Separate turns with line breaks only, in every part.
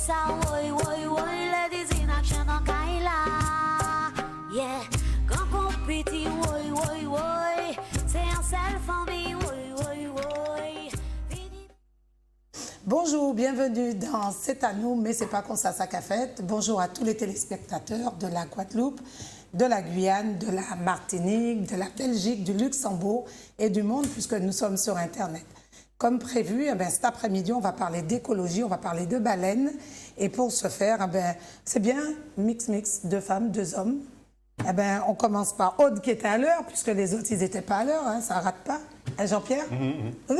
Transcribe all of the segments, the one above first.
ça, oi, oi, oi, ladies in action en Kaila. Yeah, quand compétit, oi, oi, oi, c'est un seul famille, oi, oi, oi.
Bonjour, bienvenue dans C'est à nous, mais c'est pas comme ça qu'a fait. Bonjour à tous les téléspectateurs de la Guadeloupe, de la Guyane, de la Martinique, de la Belgique, du Luxembourg et du monde, puisque nous sommes sur Internet. Comme prévu, cet après-midi, on va parler d'écologie, on va parler de baleines. Et pour ce faire, c'est bien, mix, deux femmes, deux hommes. On commence par Aude qui était à l'heure, puisque les autres, ils n'étaient pas à l'heure, hein, ça ne rate pas. Hein, Jean-Pierre? Oui.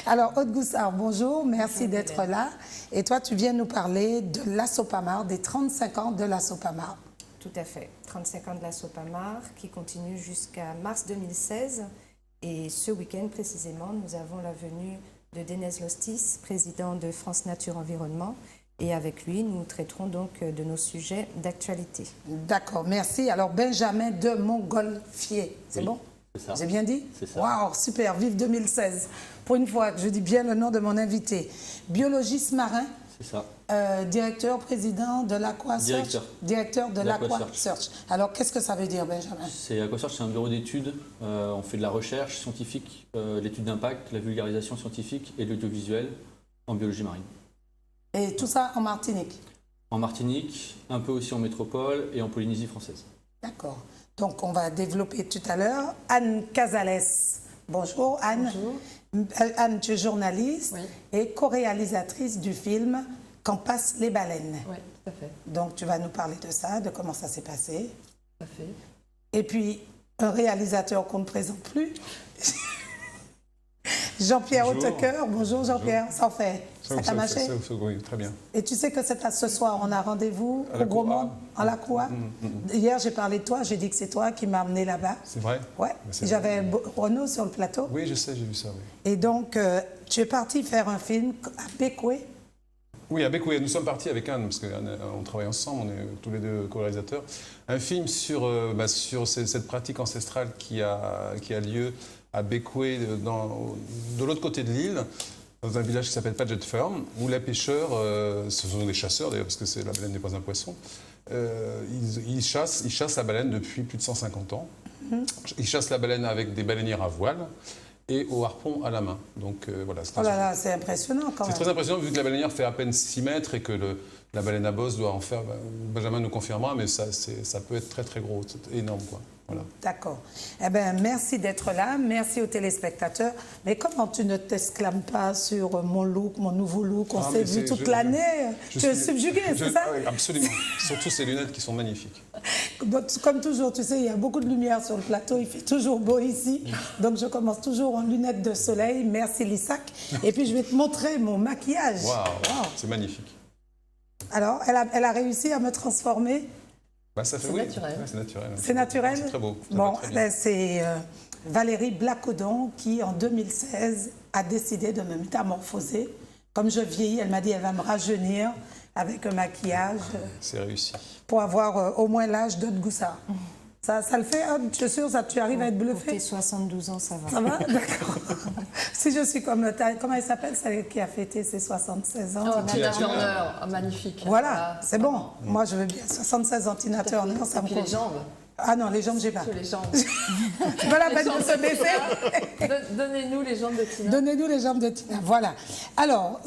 Alors, Aude Goussard, bonjour, merci d'être là. Et toi, tu viens nous parler de la Sopamar, des 35 ans de la Sopamar.
Tout à fait, 35 ans de la Sopamar qui continue jusqu'à mars 2016. Et ce week-end précisément, nous avons la venue de Dénès Lostis, président de France Nature Environnement. Et avec lui, nous traiterons donc de nos sujets d'actualité.
D'accord, merci. Alors, Benjamin de Montgolfier, c'est bon?
C'est ça.
J'ai bien dit?
C'est ça.
Waouh, super, vive 2016. Pour une fois, je dis bien le nom de mon invité. Biologiste marin.
C'est ça.
Directeur, président de l'AquaSearch. Directeur de l'AquaSearch. Alors, qu'est-ce que ça veut dire, Benjamin?
AquaSearch, c'est un bureau d'études. On fait de la recherche scientifique, l'étude d'impact, la vulgarisation scientifique et l'audiovisuel en biologie marine.
Et tout ça en Martinique?
En Martinique, un peu aussi en métropole et en Polynésie française.
D'accord. Donc, on va développer tout à l'heure. Anne Casales. Bonjour, Anne.
Bonjour.
Anne, tu es journaliste
Oui.
et co-réalisatrice du film Quand passent les baleines.
Oui, tout à fait.
Donc, tu vas nous parler de ça, de comment ça s'est passé.
Tout à fait.
Et puis, un réalisateur qu'on ne présente plus. Jean-Pierre Hautecoeur. Bonjour, Jean-Pierre. Ça en fait. Ça t'a marché?
Oui, très bien.
Et tu sais que c'est ce soir, on a rendez-vous au Gros Monde, en la Coua. Hier, j'ai parlé de toi, j'ai dit que c'est toi qui m'as amené là-bas.
C'est vrai?
Ouais. J'avais Renaud sur le plateau.
Oui, je sais, j'ai vu ça, oui.
Et donc, tu es parti faire un film à Bécoué.
Oui, à Bécoué. Nous sommes partis avec Anne, parce qu'on travaille ensemble, on est tous les deux co-réalisateurs. Un film sur cette pratique ancestrale qui a lieu à Bécoué, de l'autre côté de l'île, dans un village qui s'appelle Padget Farm, où les pêcheurs, ce sont des chasseurs d'ailleurs, parce que la baleine n'est pas un poisson, ils chassent la baleine depuis plus de 150 ans. Ils chassent la baleine avec des baleinières à voile et au harpon à la main. Donc voilà.
Oh là là, c'est impressionnant quand même.
C'est très impressionnant vu que la baleinière fait à peine 6 mètres et que la baleine à bosse doit en faire, Benjamin nous confirmera, mais ça peut être très très gros, c'est énorme quoi. Voilà.
D'accord. Merci d'être là. Merci aux téléspectateurs. Mais comment tu ne t'exclames pas sur mon look, mon nouveau look? On s'est vu toute l'année. Tu es subjugué, c'est ça?
Oui, absolument. Surtout ces lunettes qui sont magnifiques.
Comme toujours, tu sais, il y a beaucoup de lumière sur le plateau. Il fait toujours beau ici. Donc, je commence toujours en lunettes de soleil. Merci, Lissac. Et puis, je vais te montrer mon maquillage.
Waouh, c'est magnifique.
Alors, elle a réussi à me transformer.
Ça fait,
c'est naturel.
Ouais, c'est naturel.
C'est naturel?
C'est très beau.
Bon, c'est Valérie Blacodon qui, en 2016, a décidé de me métamorphoser. Comme je vieillis, elle m'a dit qu'elle va me rajeunir avec un maquillage.
C'est réussi.
Pour avoir au moins l'âge d'Aude Goussard. Ça le fait, Aude? Je suis sûre que tu arrives à être
Pour
bluffée?
tes 72 ans, ça va.
Ça va? D'accord. Si je suis comme... Comment elle s'appelle, celle qui a fêté ses 76 ans?
Oh, Tina Turner, magnifique.
Voilà, c'est bon. Moi, je veux bien. 76 ans, Tina Turner, ça me
Et puis les jambes.
Ah non, les jambes, j'ai pas.
Que les jambes.
Pas la peine de se baisser.
Donnez-nous les jambes de Tina.
Donnez-nous les jambes de Tina. Voilà. Alors,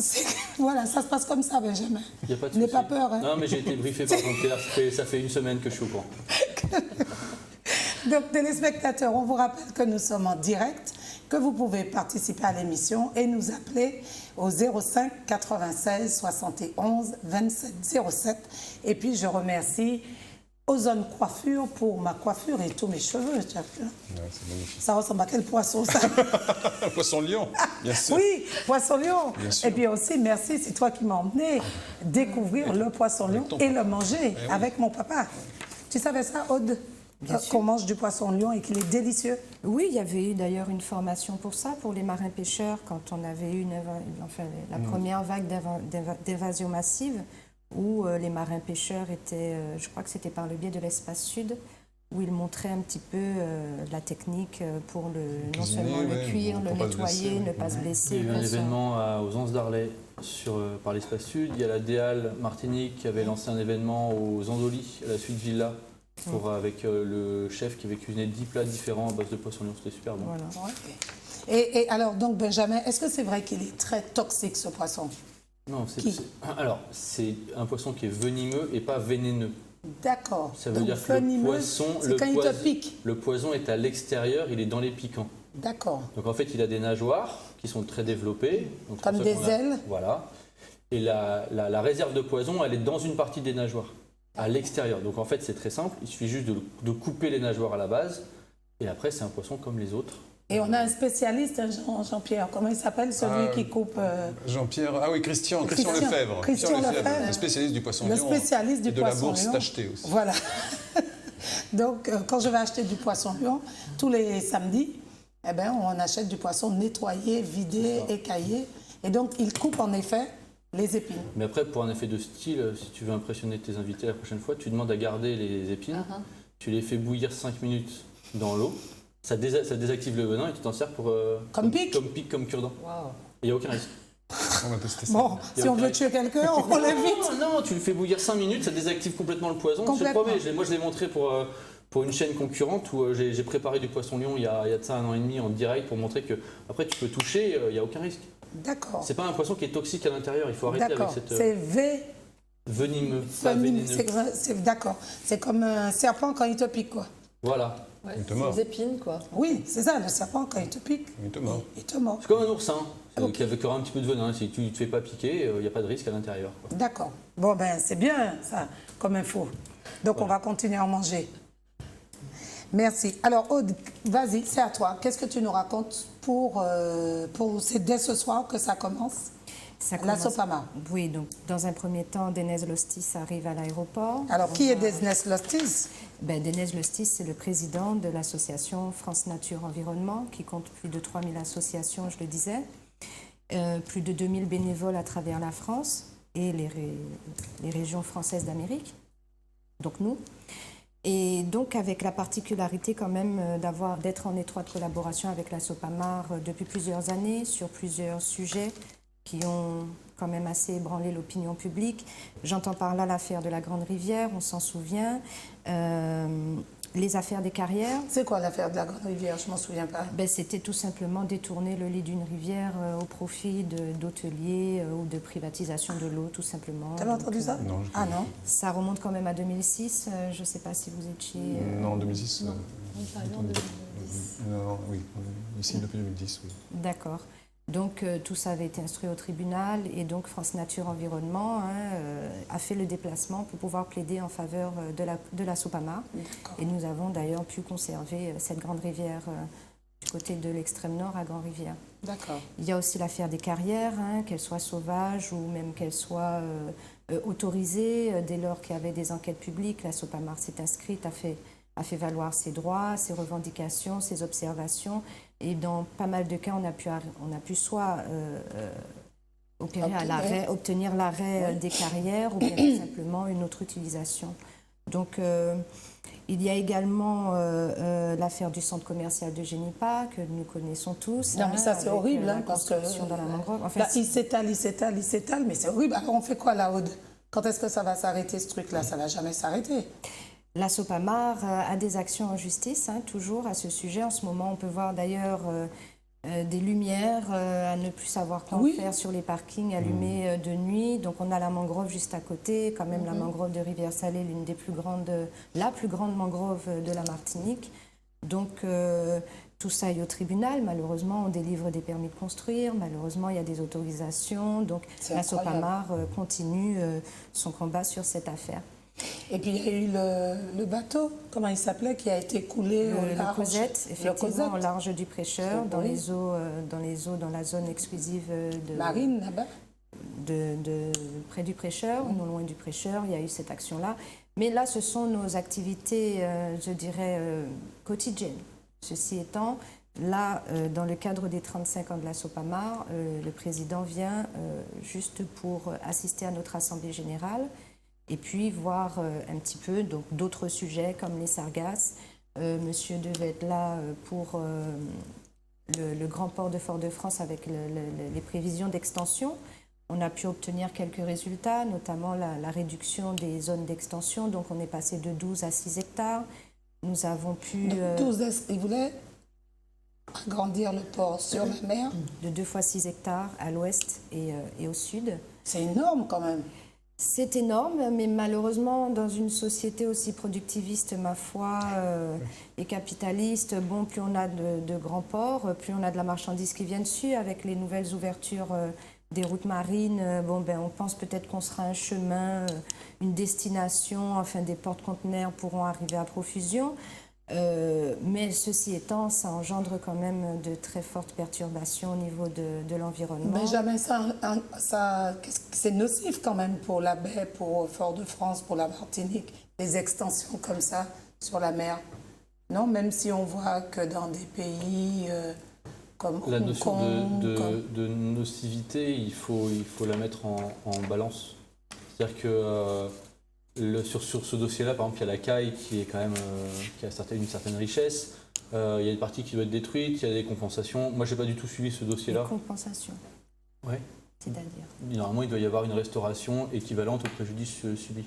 voilà, ça se passe comme ça, Benjamin.
Il n'y a pas de
N'aie
souci.
pas peur. Hein.
Non, mais j'ai été briefé par Jean-Pierre. Ça fait une semaine que je suis au courant.
Donc, téléspectateurs, on vous rappelle que nous sommes en direct, que vous pouvez participer à l'émission et nous appeler au 05 96 71 27 07. Et puis, je remercie Ozone Coiffure pour ma coiffure et tous mes cheveux. Tu as vu, hein?
Ouais, c'est magnifique.
Ça ressemble à quel poisson, ça?
Poisson lion, bien sûr.
Oui, poisson lion.
Bien sûr.
Et puis aussi, merci, c'est toi qui m'as emmené découvrir le poisson lion et le manger avec mon papa. Tu savais ça, Aude? Qu'on mange du poisson lion et qu'il est délicieux?
Oui, il y avait eu d'ailleurs une formation pour ça, pour les marins pêcheurs, quand on avait eu la première vague d'évasion massive, où les marins pêcheurs étaient, je crois que c'était par le biais de l'Espace Sud, où ils montraient un petit peu la technique pour non seulement le cuire, le nettoyer, ne pas se blesser.
Il y a eu un événement aux Anses d'Arlet par l'espace sud. Il y a la DEAL Martinique qui avait lancé un événement aux Andolis, à la suite Villa, avec le chef qui avait cuisiné 10 plats différents à base de poisson lion. C'était super bon.
Voilà.
Ouais. Et alors, donc, Benjamin, est-ce que c'est vrai qu'il est très toxique, ce poisson?
Non, c'est un poisson qui est venimeux et pas vénéneux.
D'accord.
Ça veut
Donc,
dire que le
venimeux,
poisson,
c'est quand il te pique.
le poison est à l'extérieur, il est dans les piquants.
D'accord.
Donc en fait, il a des nageoires qui sont très développées. Donc,
Comme
c'est pour ça
des
qu'on a-
ailes.
Voilà. Et la réserve de poison, elle est dans une partie des nageoires, à l'extérieur. Donc en fait, c'est très simple. Il suffit juste de couper les nageoires à la base. Et après, c'est un poisson comme les autres.
Et on a un spécialiste, Jean-Pierre, comment il s'appelle, celui qui coupe...
Jean-Pierre, ah oui, Christian Lefebvre.
Christian Lefebvre.
Le spécialiste du poisson
Le
lion.
spécialiste du
et de
poisson
la bourse
lion.
tachetée aussi.
Voilà. Donc, quand je vais acheter du poisson lion, tous les samedis, eh ben, on achète du poisson nettoyé, vidé, écaillé. Et donc, il coupe en effet les épines.
Mais après, pour un effet de style, si tu veux impressionner tes invités la prochaine fois, tu demandes à garder les épines. Tu les fais bouillir 5 minutes dans l'eau. Ça désactive le venin et tu t'en sers pour...
Comme pic.
Comme cure-dent.
Waouh.
Il n'y a aucun risque.
On va tester ça.
Bon, si on veut tuer quelqu'un, on lève vite.
Non, tu le fais bouillir 5 minutes, ça désactive complètement le poison. Je te
Complètement.
promets, moi je l'ai montré pour une chaîne concurrente où j'ai préparé du poisson lion il y a de ça 1 an et demi en direct pour montrer que après tu peux toucher, il n'y a aucun risque.
D'accord.
C'est pas un poisson qui est toxique à l'intérieur, il faut arrêter avec
D'accord.
cette
C'est
venimeux, pas vénéneux.
D'accord. C'est comme un serpent quand il te pique, quoi.
Voilà.
Ouais,
Il te
c'est
mord.
des épines, quoi.
Oui, c'est ça, le serpent, quand il te pique,
Il te mord.
il te mord.
C'est comme un oursin
Ok.
qui aura un petit peu de venin. Si tu ne te fais pas piquer, il n'y a pas de risque à l'intérieur. Quoi.
D'accord. Bon, ben, c'est bien, ça, comme info. Donc, on va continuer à en manger. Merci. Alors, Aude, vas-y, c'est à toi. Qu'est-ce que tu nous racontes c'est dès ce soir que ça commence?
Ça
La
commence-
Sopama.
Oui, donc dans un premier temps, Denez Lostis arrive à l'aéroport.
Alors, qui est Desnes Lostis?
Denez Lostis, c'est le président de l'association France Nature Environnement, qui compte plus de 3000 associations, je le disais, plus de 2000 bénévoles à travers la France et les régions françaises d'Amérique, donc nous. Et donc avec la particularité quand même d'être en étroite collaboration avec la Sopamar depuis plusieurs années sur plusieurs sujets qui ont quand même assez ébranlé l'opinion publique. J'entends par là l'affaire de la Grande Rivière, on s'en souvient, les affaires des carrières.
C'est quoi l'affaire de la Grande Rivière? Je m'en souviens pas.
C'était tout simplement détourner le lit d'une rivière au profit d'hôteliers ou de privatisation de l'eau, tout simplement.
Tu avais entendu ça?
Non, je-
Ah non?
Ça remonte quand même à 2006. Je ne sais pas si vous étiez...
Non, en 2006.
On parlait en 2010.
Non, oui. Ici, depuis 2010, oui.
D'accord. Donc tout ça avait été instruit au tribunal et donc France Nature Environnement a fait le déplacement pour pouvoir plaider en faveur de la Sopamar.
D'accord.
Et nous avons d'ailleurs pu conserver cette grande rivière du côté de l'extrême nord à Grand-Rivière.
D'accord.
Il y a aussi l'affaire des carrières, qu'elles soient sauvages ou même qu'elles soient autorisées. Dès lors qu'il y avait des enquêtes publiques, la Sopamar s'est inscrite, a fait valoir ses droits, ses revendications, ses observations. Et dans pas mal de cas, on a pu soit obtenir l'arrêt des carrières ou bien tout simplement une autre utilisation. Donc, il y a également l'affaire du centre commercial de Génipa, que nous connaissons tous.
Non, mais ça, c'est
avec,
horrible,
la
parce que...
construction dans la mangrove. Enfin,
Là, il s'étale, mais c'est horrible. Alors, on fait quoi, là, Aude? Quand est-ce que ça va s'arrêter, ce truc-là? Ça va jamais s'arrêter.
La Sopamar a des actions en justice, toujours à ce sujet. En ce moment, on peut voir d'ailleurs des lumières à ne plus savoir quoi en faire sur les parkings allumés de nuit. Donc on a la mangrove juste à côté, quand même la mangrove de Rivière-Salée, la plus grande mangrove de la Martinique. Donc tout ça est au tribunal. Malheureusement, on délivre des permis de construire. Malheureusement, il y a des autorisations. Donc
C'est
la
incroyable.
Sopamar continue son combat sur cette affaire.
Et puis, il y a eu le bateau, comment il s'appelait, qui a été coulé au
Le
large.
Cosette, effectivement, au
Cosette.
large du Prêcheur, dans
Oui.
les eaux, dans la zone exclusive de
Marine, là-bas.
près du Prêcheur, non loin du Prêcheur. Il y a eu cette action-là. Mais là, ce sont nos activités, je dirais, quotidiennes. Ceci étant, là, dans le cadre des 35 ans de la Sopamar, le président vient juste pour assister à notre assemblée générale et puis voir un petit peu d'autres sujets comme les sargasses. Monsieur devait être là pour le grand port de Fort-de-France avec les prévisions d'extension. On a pu obtenir quelques résultats, notamment la réduction des zones d'extension. Donc, on est passé de 12 à 6 hectares. Nous avons pu...
12, ils voulaient agrandir le port sur la mer.
de 2 fois 6 hectares à l'ouest et au sud.
C'est énorme quand même.
C'est énorme, mais malheureusement, dans une société aussi productiviste, ma foi, et capitaliste, bon, plus on a de grands ports, plus on a de la marchandise qui vient dessus, avec les nouvelles ouvertures des routes marines, bon, ben, on pense peut-être qu'on sera un chemin, une destination, enfin des porte-conteneurs pourront arriver à profusion. Mais ceci étant, ça engendre quand même de très fortes perturbations au niveau de l'environnement.
Benjamin, c'est nocif quand même pour la baie, pour Fort-de-France, pour la Martinique, les extensions comme ça sur la mer. Non, même si on voit que dans des pays comme
La
Hong
notion
Kong,
de nocivité, il faut la mettre en balance. C'est-à-dire que sur ce dossier-là, par exemple, il y a la caille qui est quand même qui a une certaine richesse. Il y a une partie qui doit être détruite, il y a des compensations. Moi, j'ai pas du tout suivi ce dossier-là.
Les compensations,
Ouais.
c'est-à-dire.
Normalement, il doit y avoir une restauration équivalente au préjudice subi.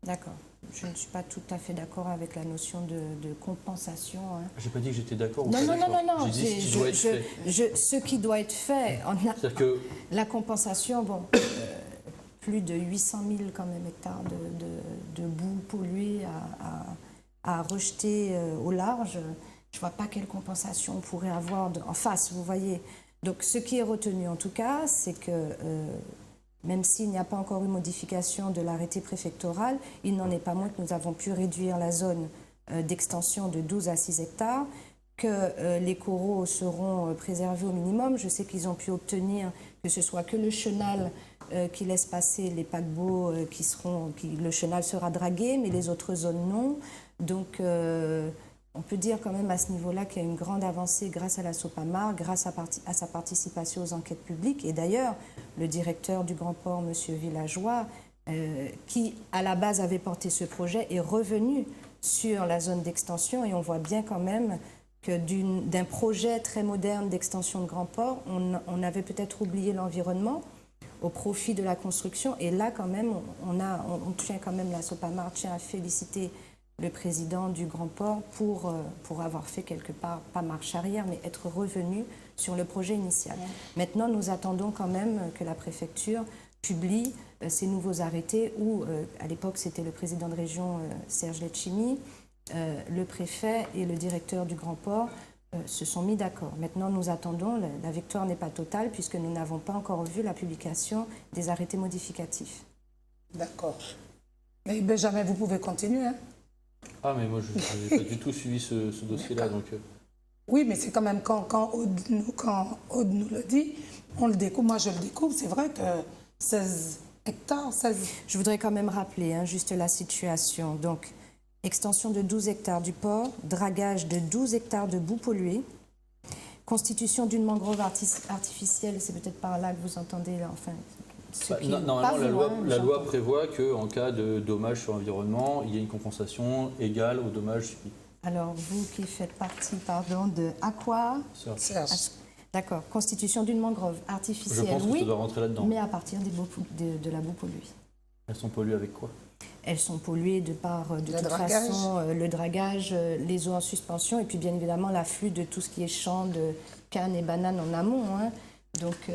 D'accord. Je ne suis pas tout à fait d'accord avec la notion de compensation. Hein.
J'ai pas dit que j'étais d'accord ou
Non,
pas
non, non,
d'accord.
non, non.
J'ai dit ce qui doit être fait.
Ce qui doit être fait,
C'est-à-dire que
la compensation, bon, plus de 800 000 quand même hectares de boue polluée à rejeter au large. Je ne vois pas quelle compensation on pourrait avoir en face, vous voyez. Donc ce qui est retenu en tout cas, c'est que même s'il n'y a pas encore eu modification de l'arrêté préfectoral, il n'en est pas moins que nous avons pu réduire la zone d'extension de 12 à 6 hectares, que les coraux seront préservés au minimum. Je sais qu'ils ont pu obtenir que ce soit que le chenal qui laisse passer les paquebots le chenal sera dragué, mais les autres zones non. Donc on peut dire quand même à ce niveau-là qu'il y a une grande avancée grâce à la SOPAMAR, grâce à sa participation aux enquêtes publiques. Et d'ailleurs, le directeur du Grand Port, M. Villageois, qui à la base avait porté ce projet, est revenu sur la zone d'extension. Et on voit bien quand même que d'un projet très moderne d'extension de Grand Port, on avait peut-être oublié l'environnement au profit de la construction. Et là, quand même, on tient quand même, la SOPAMAR tient à féliciter le président du Grand Port pour avoir fait quelque part, pas marche arrière, mais être revenu sur le projet initial. Maintenant, nous attendons quand même que la préfecture publie ces nouveaux arrêtés où, à l'époque, c'était le président de région Serge Letchimy, le préfet et le directeur du Grand Port se sont mis d'accord. Maintenant, nous attendons, la victoire n'est pas totale puisque nous n'avons pas encore vu la publication des arrêtés modificatifs.
D'accord. Mais Benjamin, vous pouvez continuer, hein?
ah, mais moi, je n'ai pas du tout suivi ce dossier-là. Donc,
Oui, mais c'est quand même quand Aude nous le dit, on le découvre. Moi, je le découvre. C'est vrai que 16 hectares, 16...
Je voudrais quand même rappeler juste la situation. Donc, extension de 12 hectares du port, dragage de 12 hectares de boue polluée, constitution d'une mangrove artificielle, c'est peut-être par là que vous entendez, là, enfin...
Normalement, la loi prévoit qu'en cas de dommages sur l'environnement, il y a une compensation égale aux dommages subis.
Alors, vous qui faites partie, de Aqua... D'accord. Constitution d'une mangrove artificielle,
je pense que
oui,
ça doit rentrer là-dedans.
Mais à partir de la boue polluée.
Elles sont polluées avec quoi?
Elles sont polluées de toute façon, le dragage, les eaux en suspension et puis bien évidemment l'afflux de tout ce qui est champs de cannes et bananes en amont. Hein. Donc,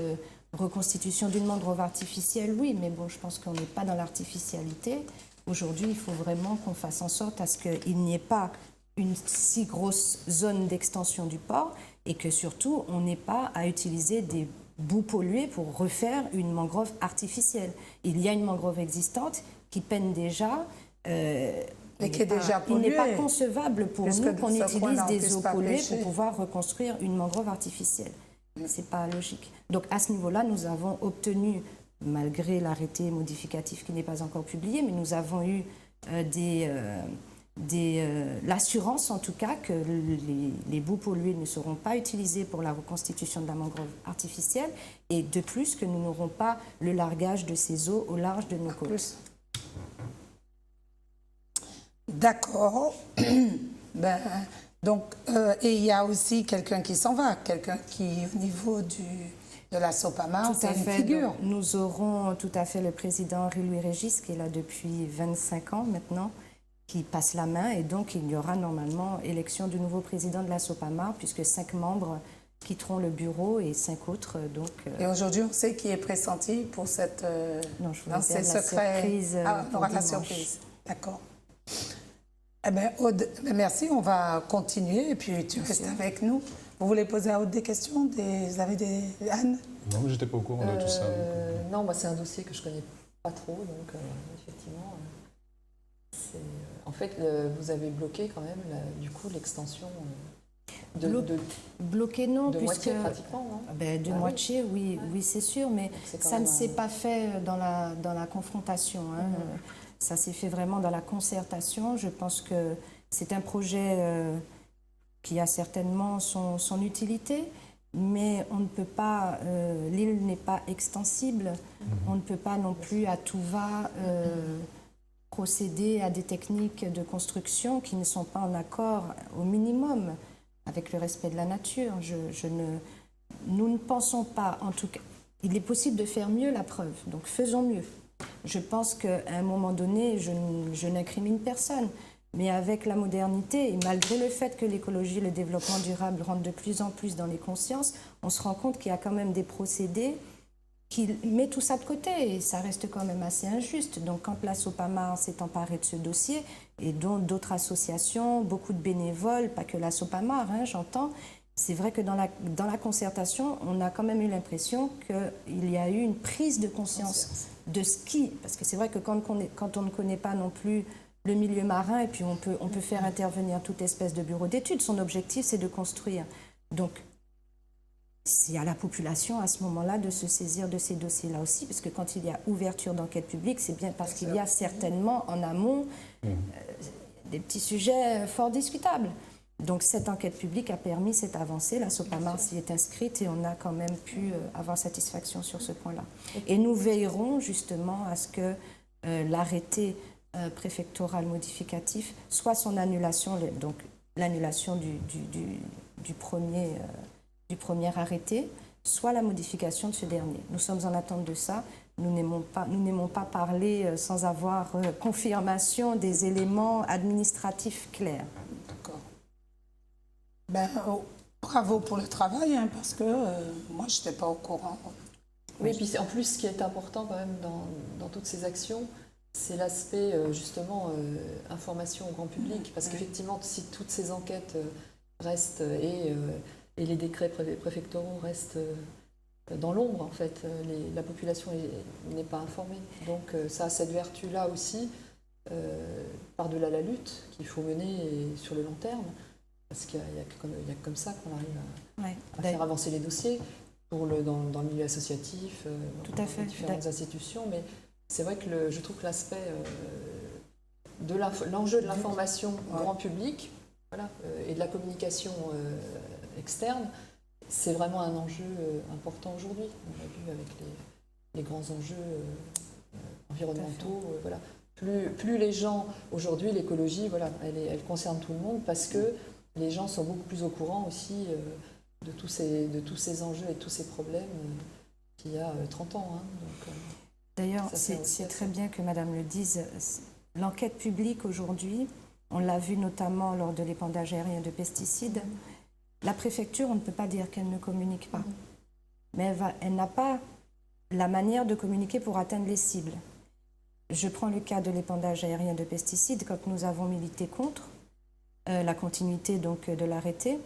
reconstitution d'une mangrove artificielle, oui, mais bon, je pense qu'on n'est pas dans l'artificialité. Aujourd'hui, il faut vraiment qu'on fasse en sorte à ce qu'il n'y ait pas une si grosse zone d'extension du port et que surtout, on n'ait pas à utiliser des boues polluées pour refaire une mangrove artificielle. Il y a une mangrove existante qui peine déjà.
Et qui est déjà polluée.
Il n'est pas concevable pour nous qu'on utilise des eaux polluées pour pouvoir reconstruire une mangrove artificielle. Ce n'est pas logique. Donc à ce niveau-là, nous avons obtenu, malgré l'arrêté modificatif qui n'est pas encore publié, mais nous avons eu l'assurance en tout cas que les boues polluées ne seront pas utilisées pour la reconstitution de la mangrove artificielle et de plus que nous n'aurons pas le largage de ces eaux au large de nos côtes.
D'accord. Donc, et il y a aussi quelqu'un qui s'en va, quelqu'un qui, au niveau de la Sopamar,
Tout
c'est
à
une
fait.
figure.
Donc, nous aurons tout à fait le président Henri-Louis Régis, qui est là depuis 25 ans maintenant, qui passe la main. Et donc, il y aura normalement élection du nouveau président de la Sopamar, puisque 5 membres quitteront le bureau et 5 autres. Donc,
Et aujourd'hui, on sait qui est pressenti pour cette...
non, je vous
dans
réserve
ces
la
secrets.
surprise.
Ah, on
pour
aura la
dimanche.
surprise. D'accord. Eh bien, Aude, merci. On va continuer et puis tu restes avec nous. Vous voulez poser à Aude des questions? Vous avez des... Anne?
Non, mais j'étais pas au courant de tout ça.
Non, moi c'est un dossier que je connais pas trop, donc effectivement, en fait, vous avez bloqué quand même du coup l'extension
Bloqué, non,
de
puisque...
moitié pratiquement, non?
De
Ah oui.
moitié, oui, oui, c'est sûr, mais
c'est quand
ça ne
même
s'est pas fait dans la confrontation. Hein. Ça s'est fait vraiment dans la concertation. Je pense que c'est un projet qui a certainement son utilité, mais on ne peut pas, l'île n'est pas extensible, on ne peut pas non plus à tout va procéder à des techniques de construction qui ne sont pas en accord au minimum avec le respect de la nature. Nous ne pensons pas, en tout cas, il est possible de faire mieux, la preuve, donc faisons mieux. Je pense qu'à un moment donné, je n'incrimine personne, mais avec la modernité, et malgré le fait que l'écologie et le développement durable rentrent de plus en plus dans les consciences, on se rend compte qu'il y a quand même des procédés qui mettent tout ça de côté, et ça reste quand même assez injuste. Donc quand la Sopamar s'est emparée de ce dossier, et dont d'autres associations, beaucoup de bénévoles, pas que la Sopamar, hein, j'entends, c'est vrai que dans la concertation, on a quand même eu l'impression qu'il y a eu une prise de conscience de ce qui... Parce que c'est vrai que quand on ne connaît pas non plus le milieu marin, et puis on peut faire intervenir toute espèce de bureau d'études, son objectif c'est de construire. Donc c'est à la population à ce moment-là de se saisir de ces dossiers-là aussi, parce que quand il y a ouverture d'enquête publique, c'est bien parce qu'il y a certainement en amont des petits sujets fort discutables. Donc cette enquête publique a permis cette avancée, la Sopamar s'y est inscrite et on a quand même pu avoir satisfaction sur ce point-là. Et nous veillerons justement à ce que l'arrêté préfectoral modificatif soit son annulation, donc l'annulation du premier arrêté, soit la modification de ce dernier. Nous sommes en attente de ça. Nous n'aimons pas parler sans avoir confirmation des éléments administratifs clairs.
D'accord. Bravo pour le travail, hein, parce que moi, je n'étais pas au courant.
Oui, et puis en plus, ce qui est important quand même dans toutes ces actions, c'est l'aspect justement information au grand public, parce qu'effectivement, si toutes ces enquêtes restent et les décrets préfectoraux restent dans l'ombre, en fait, la population n'est pas informée. Donc ça a cette vertu-là aussi, par-delà la lutte qu'il faut mener sur le long terme, parce qu'il y a comme ça qu'on arrive à faire avancer les dossiers dans le milieu associatif, dans les différentes institutions. Mais c'est vrai que je trouve que l'aspect de l'enjeu de l'information grand public, voilà, et de la communication externe, c'est vraiment un enjeu important aujourd'hui. On l'a vu avec les grands enjeux environnementaux. Voilà. Plus les gens, aujourd'hui, l'écologie, voilà, elle concerne tout le monde parce que les gens sont beaucoup plus au courant aussi de tous ces enjeux et de tous ces problèmes qu'il y a 30 ans. Hein.
D'ailleurs, c'est très bien que Madame le dise. L'enquête publique aujourd'hui, on l'a vu notamment lors de l'épandage aérien de pesticides, la préfecture, on ne peut pas dire qu'elle ne communique pas. Mais elle n'a pas la manière de communiquer pour atteindre les cibles. Je prends le cas de l'épandage aérien de pesticides. Quand nous avons milité contre la continuité donc, de l'arrêté,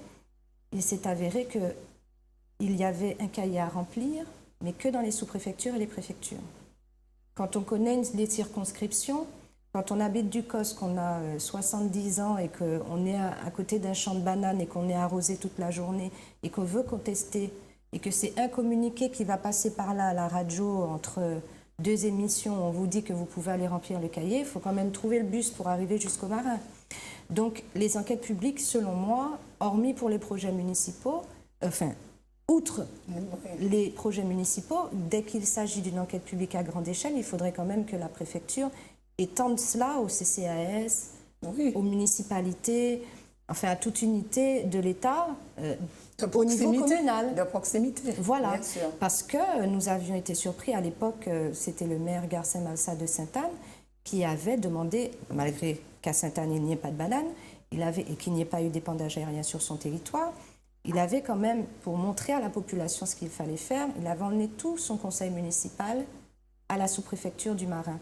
il s'est avéré qu'il y avait un cahier à remplir, mais que dans les sous-préfectures et les préfectures. Quand on connaît les circonscriptions, quand on habite du COS, qu'on a 70 ans et qu'on est à côté d'un champ de bananes et qu'on est arrosé toute la journée et qu'on veut contester et que c'est un communiqué qui va passer par là à la radio entre 2 émissions, on vous dit que vous pouvez aller remplir le cahier, il faut quand même trouver le bus pour arriver jusqu'au marin. Donc les enquêtes publiques, selon moi, hormis pour les projets municipaux, outre les projets municipaux, dès qu'il s'agit d'une enquête publique à grande échelle, il faudrait quand même que la préfecture étende cela au CCAS, aux municipalités, enfin à toute unité de l'État, au niveau communal.
De proximité.
Voilà,
Bien sûr.
parce que nous avions été surpris à l'époque, c'était le maire Garcin Malsa de Sainte-Anne qui avait demandé, malgré qu'à Sainte-Anne il n'y ait pas de banane, et qu'il n'y ait pas eu d'épandage aérien sur son territoire, il avait quand même, pour montrer à la population ce qu'il fallait faire, il avait emmené tout son conseil municipal à la sous-préfecture du Marin.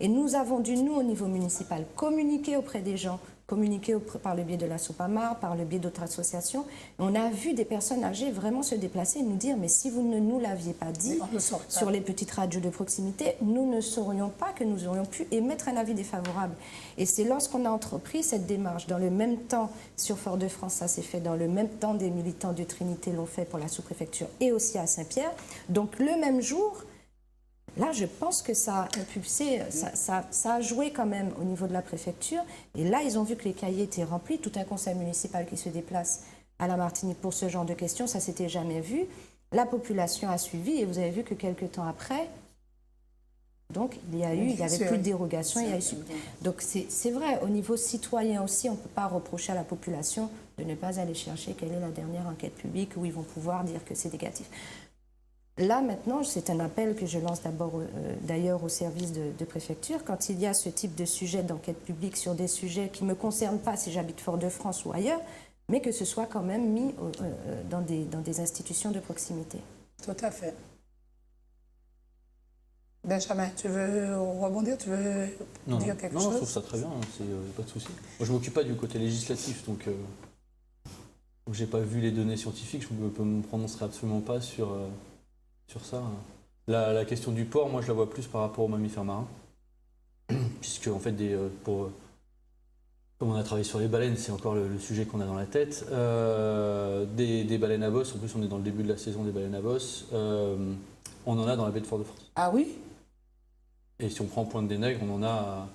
Et nous avons dû, nous, au niveau municipal, communiquer auprès des gens, communiquer par le biais de la Sopamar, par le biais d'autres associations. Et on a vu des personnes âgées vraiment se déplacer et nous dire « mais si vous ne nous l'aviez pas dit sur les petites radios de proximité, nous ne saurions pas que nous aurions pu émettre un avis défavorable ». Et c'est lorsqu'on a entrepris cette démarche, dans le même temps, sur Fort-de-France, ça s'est fait dans le même temps, des militants de Trinité l'ont fait pour la sous-préfecture et aussi à Saint-Pierre. Donc le même jour, là, je pense que ça a impulsé, ça a joué quand même au niveau de la préfecture. Et là, ils ont vu que les cahiers étaient remplis. Tout un conseil municipal qui se déplace à la Martinique pour ce genre de questions, ça s'était jamais vu. La population a suivi et vous avez vu que quelques temps après, donc il y avait plus de dérogation. Donc c'est vrai, au niveau citoyen aussi, on ne peut pas reprocher à la population de ne pas aller chercher quelle est la dernière enquête publique où ils vont pouvoir dire que c'est négatif. Là, maintenant, c'est un appel que je lance d'abord, d'ailleurs, au service de préfecture. Quand il y a ce type de sujet d'enquête publique sur des sujets qui ne me concernent pas si j'habite Fort-de-France ou ailleurs, mais que ce soit quand même mis dans des institutions de proximité.
Tout à fait. Benjamin, tu veux rebondir? Tu veux dire quelque chose?
Non, je trouve ça très bien, pas de souci. Moi, je ne m'occupe pas du côté législatif, donc je n'ai pas vu les données scientifiques, je ne me prononcerai absolument pas sur ça. La question du port, moi je la vois plus par rapport aux mammifères marins, puisque en fait, comme on a travaillé sur les baleines, c'est encore le sujet qu'on a dans la tête, des baleines à bosse, en plus on est dans le début de la saison des baleines à bosse, on en a dans la baie de Fort-de-France.
Ah oui?
Et si on prend Pointe des Nègres, on en a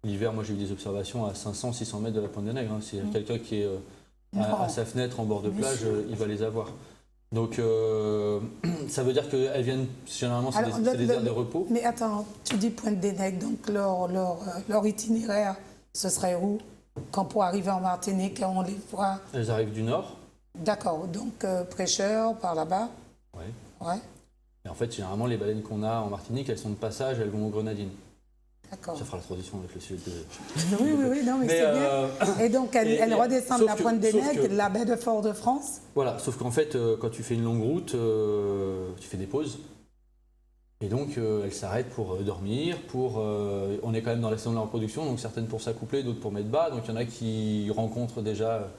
l'hiver, moi j'ai eu des observations à 500-600 mètres de la Pointe des Nègres, c'est quelqu'un qui est à sa fenêtre en bord de plage, il va les avoir. Donc, ça veut dire qu'elles viennent, généralement, c'est des aires de repos.
Mais attends, tu dis Pointe des Nègres, donc leur itinéraire, ce serait où? Quand pour arriver en Martinique, on les voit?
Elles arrivent du nord.
D'accord, donc Prêcheur, par là-bas?
Oui.
Ouais.
Et en fait, généralement, les baleines qu'on a en Martinique, elles sont de passage, elles vont aux Grenadines.
D'accord.
Ça fera la transition avec le sujet de...
Oui, non, mais c'est bien. Et donc, elles redescendent la Pointe des Nègres, la baie de Fort-de-France?
Voilà, sauf qu'en fait, quand tu fais une longue route, tu fais des pauses. Et donc, elles s'arrêtent pour dormir, on est quand même dans la saison de la reproduction, donc certaines pour s'accoupler, d'autres pour mettre bas. Donc, il y en a qui rencontrent déjà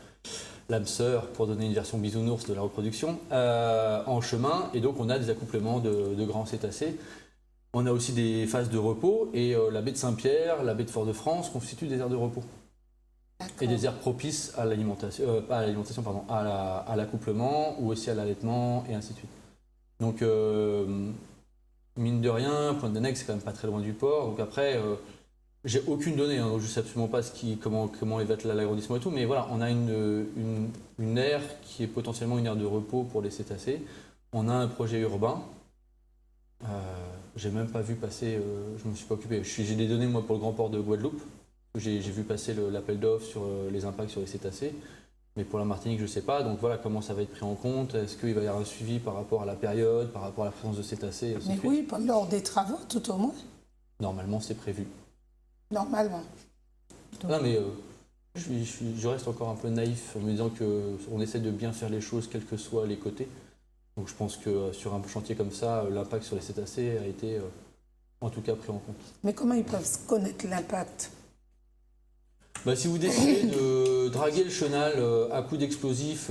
l'âme sœur, pour donner une version bisounours de la reproduction, en chemin. Et donc, on a des accouplements de grands cétacés. On a aussi des phases de repos et la baie de Saint-Pierre, la baie de Fort-de-France constituent des aires de repos. Et des aires propices à l'alimentation, à l'accouplement ou aussi à l'allaitement et ainsi de suite. Donc, mine de rien, Pointe des Nègres, c'est quand même pas très loin du port. Donc après, j'ai aucune donnée, donc je sais absolument pas comment il va être l'agrandissement et tout, mais voilà, on a une aire qui est potentiellement une aire de repos pour les cétacés. On a un projet urbain. J'ai même pas vu passer, je me suis pas occupé. J'ai des données moi pour le grand port de Guadeloupe. J'ai vu passer l'appel d'offres sur les impacts sur les cétacés, mais pour la Martinique je sais pas. Donc voilà comment ça va être pris en compte. Est-ce qu'il va y avoir un suivi par rapport à la période, par rapport à la présence de cétacés et ainsi de suite.
Oui, lors des travaux tout au moins.
Normalement c'est prévu.
Normalement.
Non mais je reste encore un peu naïf en me disant qu'on essaie de bien faire les choses quels que soient les côtés. Donc je pense que sur un chantier comme ça, l'impact sur les cétacés a été en tout cas pris en compte.
Mais comment ils peuvent connaître l'impact?
Si vous décidez de draguer le chenal à coups d'explosifs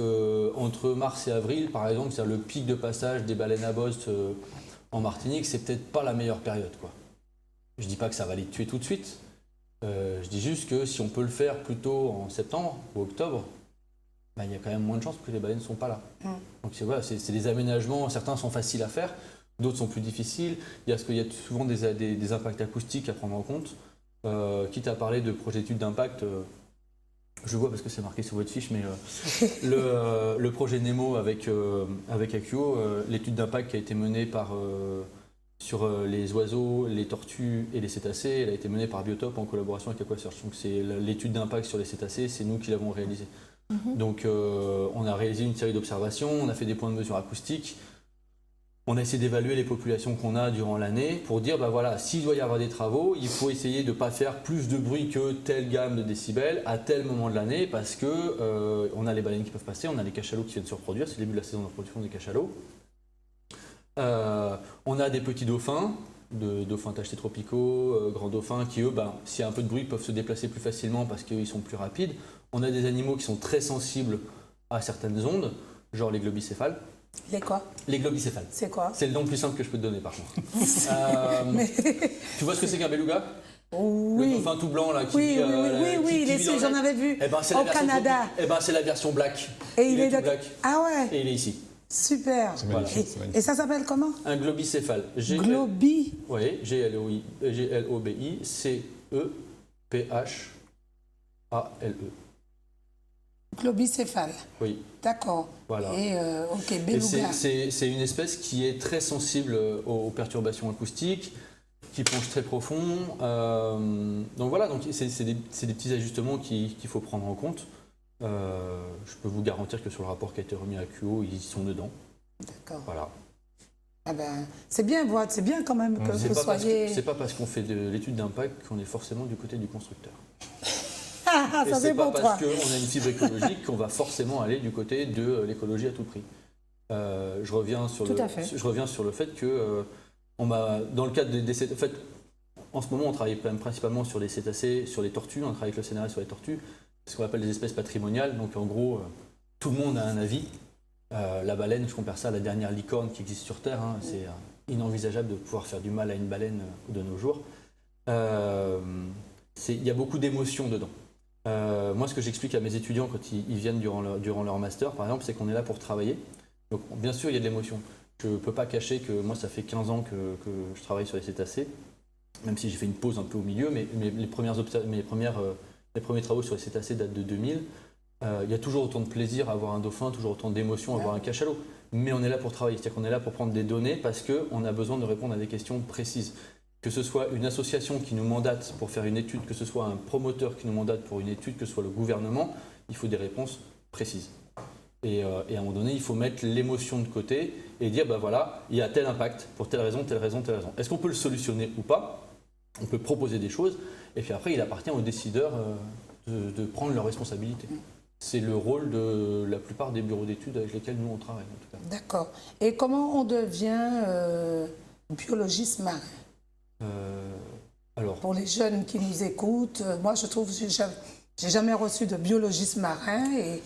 entre mars et avril, par exemple, c'est-à-dire le pic de passage des baleines à bosse en Martinique, c'est peut-être pas la meilleure période, quoi. Je dis pas que ça va les tuer tout de suite. Je dis juste que si on peut le faire plutôt en septembre ou octobre, il y a quand même moins de chances que les baleines ne sont pas là. Donc c'est des aménagements, certains sont faciles à faire, d'autres sont plus difficiles. Il y a souvent des impacts acoustiques à prendre en compte. Quitte à parler de projet d'étude d'impact, je vois parce que c'est marqué sur votre fiche, mais le projet Nemo avec Accio, l'étude d'impact qui a été menée sur les oiseaux, les tortues et les cétacés, elle a été menée par Biotope en collaboration avec Aquasearch. Donc c'est l'étude d'impact sur les cétacés, c'est nous qui l'avons réalisée. Donc on a réalisé une série d'observations, on a fait des points de mesure acoustiques, on a essayé d'évaluer les populations qu'on a durant l'année pour dire, bah voilà, s'il doit y avoir des travaux, il faut essayer de ne pas faire plus de bruit que telle gamme de décibels à tel moment de l'année parce que on a les baleines qui peuvent passer, on a les cachalots qui viennent se reproduire, c'est le début de la saison de reproduction des cachalots. On a des petits dauphins, de dauphins tachetés tropicaux, grands dauphins qui eux, ben, s'il y a un peu de bruit, peuvent se déplacer plus facilement parce qu'ils sont plus rapides. On a des animaux qui sont très sensibles à certaines ondes, genre les globicéphales.
Les quoi?
Les globicéphales.
C'est quoi?
C'est le nom le plus simple que je peux te donner par contre. Tu vois ce que c'est qu'un beluga?
Oui.
Le dauphin tout blanc là qui
Oui,
vit,
oui,
qui vit dans
j'en
la-
avais vu
Eh ben, c'est
au
la version
Canada.
Eh ben, c'est la version black.
Et il est
tout
de...
black.
Ah ouais,
Et il est ici.
super.
C'est magnifique, c'est magnifique.
Et ça s'appelle comment?
Un globicéphale.
Globi.
Oui, Globi, C-E-P-H-A-L-E.
Globicéphale.
Oui,
D'accord.
voilà.
Et ok,
Et
beluga.
c'est une espèce qui est très sensible aux perturbations acoustiques, qui plonge très profond. Donc voilà, donc c'est des petits ajustements qu'il faut prendre en compte. Je peux vous garantir que sur le rapport qui a été remis à QO, ils sont dedans.
D'accord.
Voilà.
Ah ben, c'est bien, c'est bien quand même que
C'est
vous
pas,
soyez.
pas parce qu'on fait de l'étude d'impact qu'on est forcément du côté du constructeur.
Ah,
Et
ça
c'est
c'est
pas
pour toi.
parce qu'on a une fibre écologique qu'on va forcément aller du côté de l'écologie à tout prix. Je reviens sur
Tout à fait.
Je reviens sur le fait que dans le cadre des cétacés, en fait, en ce moment on travaille quand même principalement sur les cétacés, sur les tortues, on travaille avec le CNRS sur les tortues, ce qu'on appelle des espèces patrimoniales, donc en gros tout le monde a un avis. La baleine, je compare ça à la dernière licorne qui existe sur Terre, hein. C'est inenvisageable de pouvoir faire du mal à une baleine de nos jours. Il y a beaucoup d'émotions dedans. Moi, ce que j'explique à mes étudiants quand ils viennent durant leur master, par exemple, c'est qu'on est là pour travailler. Donc, bien sûr, il y a de l'émotion. Je ne peux pas cacher que moi, ça fait 15 ans que je travaille sur les cétacés, même si j'ai fait une pause un peu au milieu, mais les premiers travaux sur les cétacés datent de 2000. Il y a toujours autant de plaisir à avoir un dauphin, toujours autant d'émotion à avoir un cachalot. Mais on est là pour travailler, c'est-à-dire qu'on est là pour prendre des données parce qu'on a besoin de répondre à des questions précises. Que ce soit une association qui nous mandate pour faire une étude, que ce soit un promoteur qui nous mandate pour une étude, que ce soit le gouvernement, il faut des réponses précises. Et à un moment donné, il faut mettre l'émotion de côté et dire, ben voilà, il y a tel impact pour telle raison, telle raison, telle raison. Est-ce qu'on peut le solutionner ou pas? On peut proposer des choses et puis après, il appartient aux décideurs de prendre leurs responsabilités. C'est le rôle de la plupart des bureaux d'études avec lesquels nous on travaille en tout cas.
D'accord. Et comment on devient biologiste marin?
Alors,
Pour les jeunes qui nous écoutent, moi je trouve que j'ai jamais reçu de biologiste marin et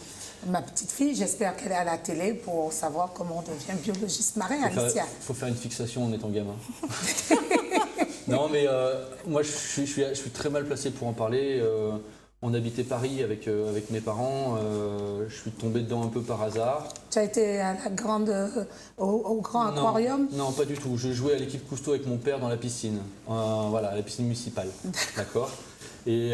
ma petite fille, j'espère qu'elle est à la télé pour savoir comment on devient biologiste marin, Alicia.
faut faire une fixation en étant gamin. Non, mais moi je suis très mal placé pour en parler. On habitait Paris avec mes parents. Je suis tombé dedans un peu par hasard.
Tu as été à la grande, au grand aquarium?
Non, pas du tout. Je jouais à l'équipe Cousteau avec mon père dans la piscine. Voilà, à la piscine municipale. D'accord. Et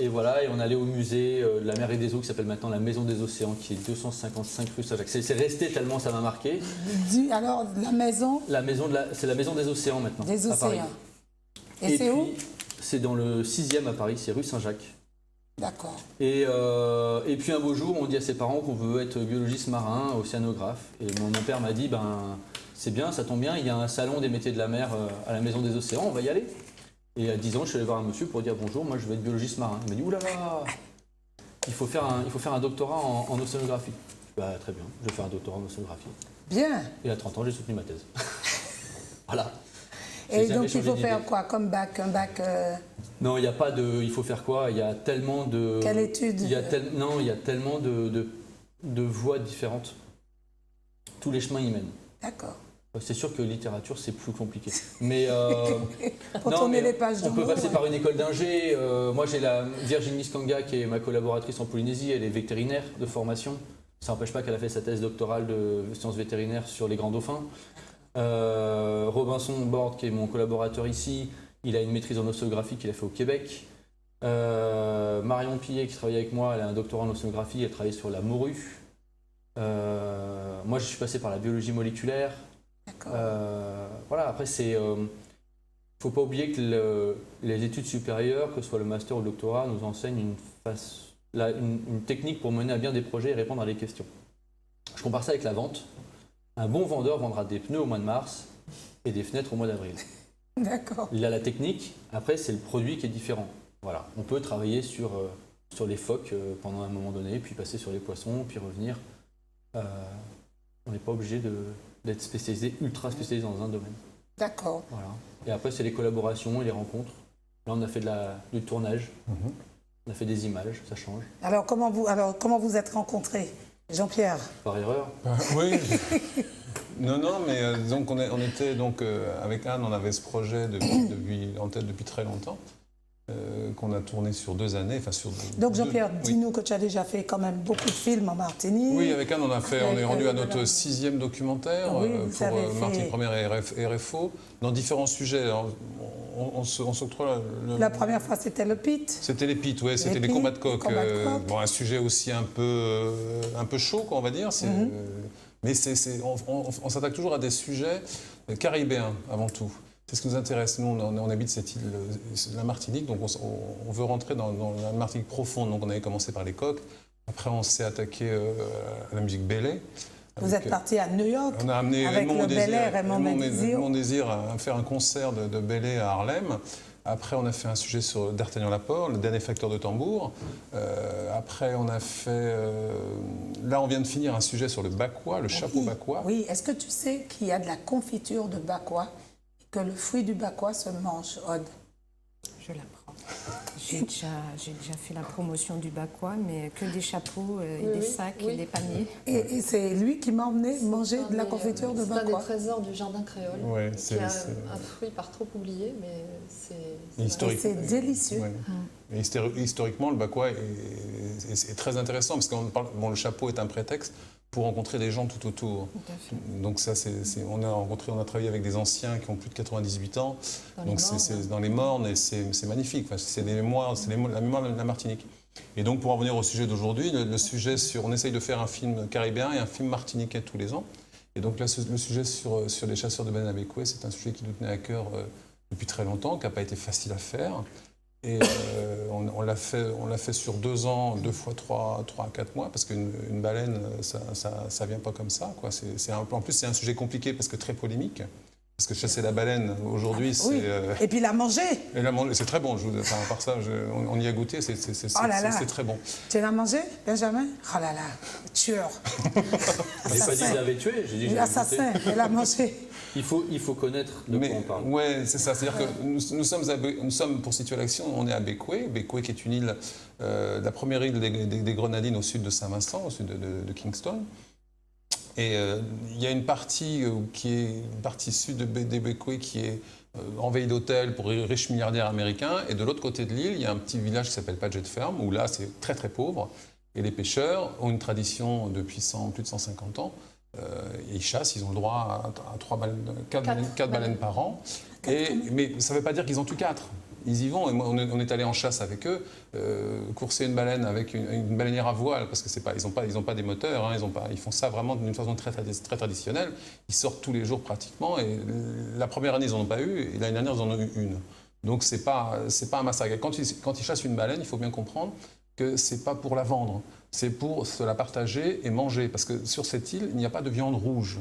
voilà, et on allait au musée de la mer et des eaux qui s'appelle maintenant la Maison des Océans, qui est 255 rue Saint-Jacques. C'est resté tellement ça m'a marqué.
Alors, la maison
C'est la Maison des Océans maintenant.
des
à Paris.
océans. Et c'est où?
C'est dans le 6e à Paris, c'est rue Saint-Jacques.
D'accord.
Et puis un beau jour, on dit à ses parents qu'on veut être biologiste marin, océanographe. Et mon père m'a dit, ben c'est bien, ça tombe bien, il y a un salon des métiers de la mer à la Maison des Océans, on va y aller. Et à 10 ans, je suis allé voir un monsieur pour dire bonjour, moi je veux être biologiste marin. Il m'a dit, oulala, il faut faire un doctorat en océanographie. Bah, très bien, je vais faire un doctorat en océanographie.
Bien.
Et à 30 ans, j'ai soutenu ma thèse. Voilà.
Et
J'ai
donc,
jamais
il faut
changé
faire
d'idée.
quoi comme bac? Un bac
Non, il n'y a pas de. Il faut faire quoi? Il y a tellement de.
Quelle étude?
Non, il y a tellement de voies différentes. Tous les chemins y mènent.
D'accord.
C'est sûr que littérature, c'est plus compliqué. Mais.
Pour tourner les pages
on
de
peut
mots,
passer
ouais.
par une école d'ingé. Moi, j'ai la Virginie Skanga, qui est ma collaboratrice en Polynésie. Elle est vétérinaire de formation. Ça n'empêche pas qu'elle a fait sa thèse doctorale de sciences vétérinaires sur les grands dauphins. Robinson Borde, qui est mon collaborateur ici, il a une maîtrise en océanographie qu'il a fait au Québec. Marion Pillet, qui travaille avec moi, elle a un doctorat en océanographie, elle travaille sur la morue. Moi, je suis passé par la biologie moléculaire.
D'accord.
Voilà, après, faut pas oublier que les études supérieures, que ce soit le master ou le doctorat, nous enseignent une technique pour mener à bien des projets et répondre à des questions. Je compare ça avec la vente. Un bon vendeur vendra des pneus au mois de mars et des fenêtres au mois d'avril.
D'accord.
Il a la technique, après c'est le produit qui est différent. Voilà. On peut travailler sur les phoques pendant un moment donné, puis passer sur les poissons, puis revenir. On n'est pas obligé d'être spécialisé, ultra spécialisé dans un domaine.
D'accord.
Voilà. Et après c'est les collaborations et les rencontres. Là on a fait du tournage, on a fait des images, ça change.
Alors, comment vous êtes rencontrés, Jean-Pierre?
Par erreur.
Oui. Non, mais donc on était donc avec Anne, on avait ce projet en tête depuis très longtemps, qu'on a tourné sur 2 années. Enfin,
Donc Jean-Pierre,
oui.
dis-nous que tu as déjà fait quand même beaucoup de films en Martinique.
Oui, avec Anne, on est rendu à notre 6e documentaire
Oui,
pour Martinique Première et RFO, dans différents sujets. Alors, on s'octroie
La première fois, c'était le PIT.
C'était les pits, oui, c'était les
pits,
combats de coq.
combats de coq.
Bon, un sujet aussi un peu chaud, quoi, on va dire. Mais on s'attaque toujours à des sujets caribéens, avant tout. C'est ce qui nous intéresse. Nous, on habite cette île, la Martinique, donc on veut rentrer dans la Martinique profonde. Donc on avait commencé par les coqs. Après, on s'est attaqué à la musique bélé.
Vous êtes parti à New York.
On a amené
avec
Raymond
Mon
Désir à faire un concert de bélé à Harlem. Après, on a fait un sujet sur D'Artagnan Laporte, le dernier facteur de tambour. Après, on a fait... là, on vient de finir un sujet sur le bakwa, le chapeau bakwa.
Oui, est-ce que tu sais qu'il y a de la confiture de bakwa et que le fruit du bakwa se mange, Aude?
Je l'apprends. J'ai déjà fait la promotion du bakwa, mais que des chapeaux et des sacs et des paniers.
Et c'est lui qui m'a emmené manger de la confiture de
C'est un
bakwa.
des trésors du jardin créole,
Ouais,
qui est un fruit par trop oublié, mais c'est
historique.
Et c'est délicieux.
Ouais. Et historiquement, le bakwa est très intéressant parce que le chapeau est un prétexte pour rencontrer des gens tout autour.
Tout à fait.
Donc ça, on a travaillé avec des anciens qui ont plus de 98 ans. Donc c'est dans les mornes et c'est magnifique. Enfin, c'est la mémoire de la Martinique. Et donc pour en venir au sujet d'aujourd'hui, on essaye de faire un film caribéen et un film martiniquais tous les ans. Et donc là, le sujet sur les chasseurs de baleines à Bécoué, c'est un sujet qui nous tenait à cœur depuis très longtemps, qui n'a pas été facile à faire. Et on l'a fait sur 2 ans, 2 fois 3 à 4 mois, parce qu'une baleine, ça vient pas comme ça, quoi. En plus, c'est un sujet compliqué parce que très polémique. Parce que chasser la baleine, aujourd'hui, c'est...
Oui. Et puis la manger.
Et la manger, c'est très bon. À part ça, on y a goûté, c'est très bon.
Tu l'as mangé, Benjamin? Oh là là, tueur.
Je n'ai pas dit que je l'avais tué, j'ai dit que je l'avais
L'assassin, elle a mangé.
Il faut connaître de quoi on parle.
Ouais, c'est ça. C'est-à-dire que nous sommes, pour situer l'action, on est à Bécoué. Bécoué qui est une île, la première île des Grenadines au sud de Saint-Vincent, au sud de Kingston. Et il y a une partie qui est une partie sud des Bécoué qui est en veille d'hôtel pour les riches milliardaires américains. Et de l'autre côté de l'île, il y a un petit village qui s'appelle Paget Ferme, où là, c'est très très pauvre. Et les pêcheurs ont une tradition depuis plus de 150 ans. Et ils chassent, ils ont le droit à 4 baleines par an. Mais ça ne veut pas dire qu'ils en tuent 4. Ils y vont. Et moi, on est allé en chasse avec eux, courser une baleine avec une baleinière à voile, parce que ils n'ont pas des moteurs, hein, ils font ça vraiment d'une façon très traditionnelle. Ils sortent tous les jours pratiquement. Et la première année, ils n'en ont pas eu, et l'année dernière, ils en ont eu une. Donc, c'est pas un massacre. Quand ils chassent une baleine, il faut bien comprendre que ce n'est pas pour la vendre, c'est pour se la partager et manger. Parce que sur cette île, il n'y a pas de viande rouge.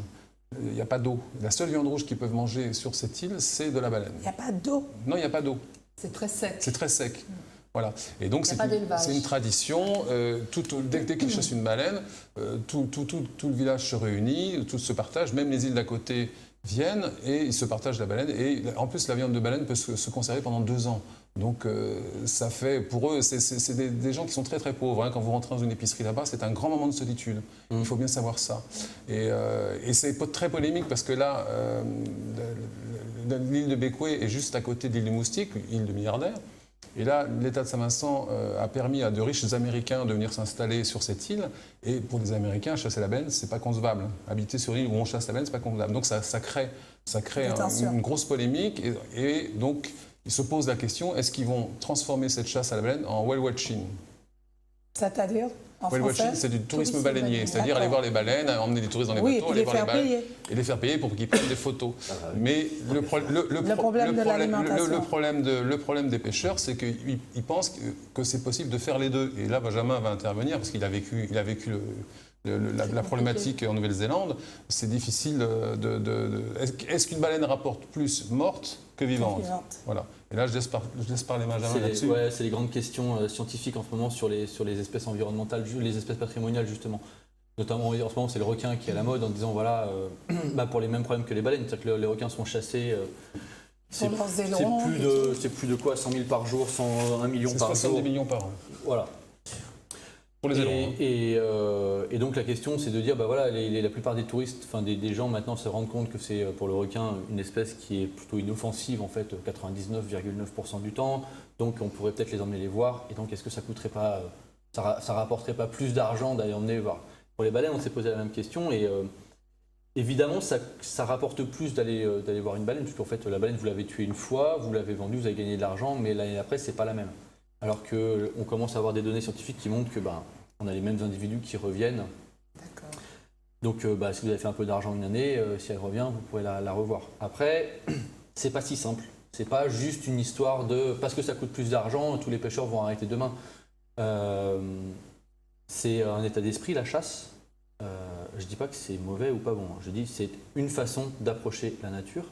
Il n'y a pas d'eau. La seule viande rouge qu'ils peuvent manger sur cette île, c'est de la baleine.
Il n'y a pas d'eau?
Non, il n'y a pas d'eau.
C'est très sec.
C'est très sec. Voilà. Et donc,
Il y a pas d'élevage.
c'est une tradition. Dès qu'ils chassent une baleine, tout le village se réunit, tout se partage. Même les îles d'à côté viennent et ils se partagent la baleine. Et en plus, la viande de baleine peut se conserver pendant 2 ans. Donc, ça fait, pour eux, c'est des gens qui sont très très pauvres. Hein. Quand vous rentrez dans une épicerie là-bas, c'est un grand moment de solitude. Il faut bien savoir ça. Et c'est très polémique parce que là, l'île de Bécoué est juste à côté de l'île du Moustique, île de milliardaires. Et là, l'État de Saint-Vincent a permis à de riches Américains de venir s'installer sur cette île. Et pour les Américains, chasser la baleine, c'est pas concevable. Habiter sur l'île où on chasse la baleine, c'est pas concevable. Donc ça crée une grosse polémique. Et donc, ils se posent la question, est-ce qu'ils vont transformer cette chasse à la baleine en whale watching?
C'est-à-dire? en
Whale
français.
watching, c'est du tourisme baleinier, c'est-à-dire aller voir les baleines, emmener des touristes dans les
Oui,
bateaux,
et
aller
les
voir les
faire
baleines
payer.
et les faire payer pour qu'ils prennent des photos. Mais le problème des pêcheurs, c'est qu'ils pensent que c'est possible de faire les deux. Et là, Benjamin va intervenir parce qu'il a vécu la problématique en Nouvelle-Zélande. C'est difficile Est-ce qu'une baleine rapporte plus morte que vivante? Voilà. Et là, je laisse parler Benjamin là-dessus.
C'est les grandes questions scientifiques en ce moment sur les espèces environnementales, les espèces patrimoniales justement. Notamment en ce moment, c'est le requin qui est à la mode en disant voilà, pour les mêmes problèmes que les baleines, c'est-à-dire que les requins sont chassés. C'est plus de quoi 100 000 par jour, 1 million par jour.
70 millions par an.
Voilà.
Pour les élans.
Et donc la question c'est de dire voilà, la plupart des touristes, enfin des gens maintenant se rendent compte que c'est pour le requin une espèce qui est plutôt inoffensive en fait 99,9% du temps, donc on pourrait peut-être les emmener les voir, et donc est-ce que ça coûterait pas, ça rapporterait pas plus d'argent d'aller emmener les voir? Pour les baleines on s'est posé la même question et évidemment ça rapporte plus d'aller voir une baleine, puisqu'en fait la baleine vous l'avez tuée une fois, vous l'avez vendue, vous avez gagné de l'argent, mais l'année d'après c'est pas la même. Alors qu'on commence à avoir des données scientifiques qui montrent que on a les mêmes individus qui reviennent.
D'accord.
Donc si vous avez fait un peu d'argent une année, si elle revient, vous pourrez la revoir. Après, c'est pas si simple. C'est pas juste une histoire de parce que ça coûte plus d'argent, tous les pêcheurs vont arrêter demain. C'est un état d'esprit, la chasse. Je dis pas que c'est mauvais ou pas bon. Je dis c'est une façon d'approcher la nature.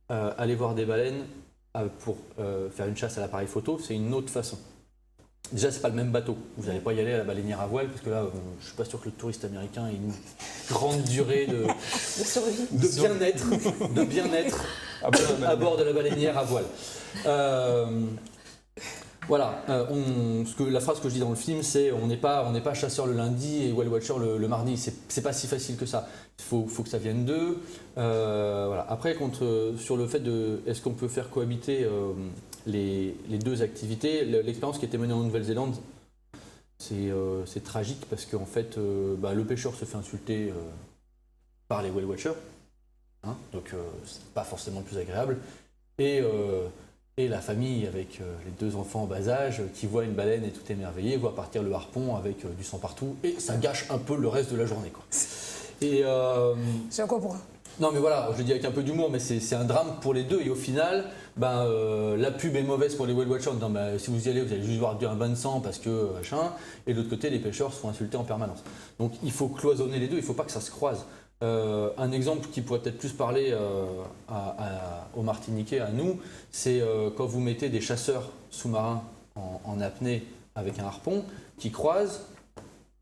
Aller voir des baleines pour faire une chasse à l'appareil photo, c'est une autre façon. Déjà, c'est pas le même bateau. Vous n'allez pas y aller à la baleinière à voile, parce que là, je suis pas sûr que le touriste américain ait une grande durée de bien-être à bord de la baleinière à voile. Voilà, la phrase que je dis dans le film, c'est on n'est pas chasseur le lundi et whale watcher le mardi. C'est pas si facile que ça. Il faut que ça vienne d'eux. Voilà. Après, sur le fait de est-ce qu'on peut faire cohabiter les deux activités, l'expérience qui a été menée en Nouvelle-Zélande, c'est tragique parce qu'en fait, le pêcheur se fait insulter par les whale watchers, hein, donc c'est pas forcément le plus agréable. Et la famille avec les deux enfants en bas âge qui voient une baleine et tout émerveillé, voient partir le harpon avec du sang partout et ça gâche un peu le reste de la journée, quoi. Et
Je comprends.
non mais voilà, je le dis avec un peu d'humour, mais c'est un drame pour les deux et au final, la pub est mauvaise pour les whale watchers en disant si vous y allez, vous allez juste voir un bain de sang parce que machin, et de l'autre côté, les pêcheurs se font insulter en permanence. Donc il faut cloisonner les deux, il ne faut pas que ça se croise. Un exemple qui pourrait peut-être plus parler aux Martiniquais, à nous, c'est quand vous mettez des chasseurs sous-marins en apnée avec un harpon qui croisent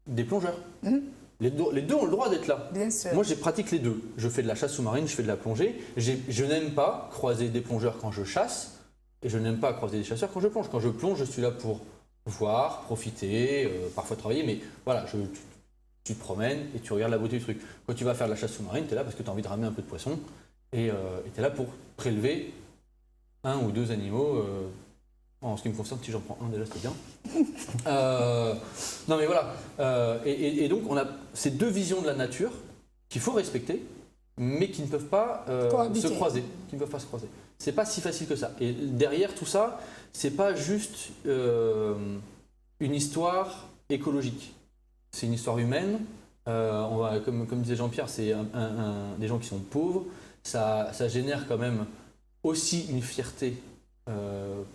des plongeurs. Les deux ont le droit d'être là.
Bien sûr.
Moi, je pratique les deux. Je fais de la chasse sous-marine, je fais de la plongée. Je n'aime pas croiser des plongeurs quand je chasse et je n'aime pas croiser des chasseurs quand je plonge. Quand je plonge, je suis là pour voir, profiter, parfois travailler, mais voilà, tu te promènes et tu regardes la beauté du truc. Quand tu vas faire de la chasse sous-marine, tu es là parce que tu as envie de ramener un peu de poisson et tu es là pour prélever un ou deux animaux. En ce qui me concerne, si j'en prends un déjà, c'est bien. Non mais voilà. Et donc, on a ces deux visions de la nature qu'il faut respecter, mais qui ne peuvent pas se croiser. Qui ne peuvent pas se croiser. C'est pas si facile que ça. Et derrière tout ça, c'est pas juste une histoire écologique. C'est une histoire humaine. Comme disait Jean-Pierre, c'est des gens qui sont pauvres. Ça génère quand même aussi une fierté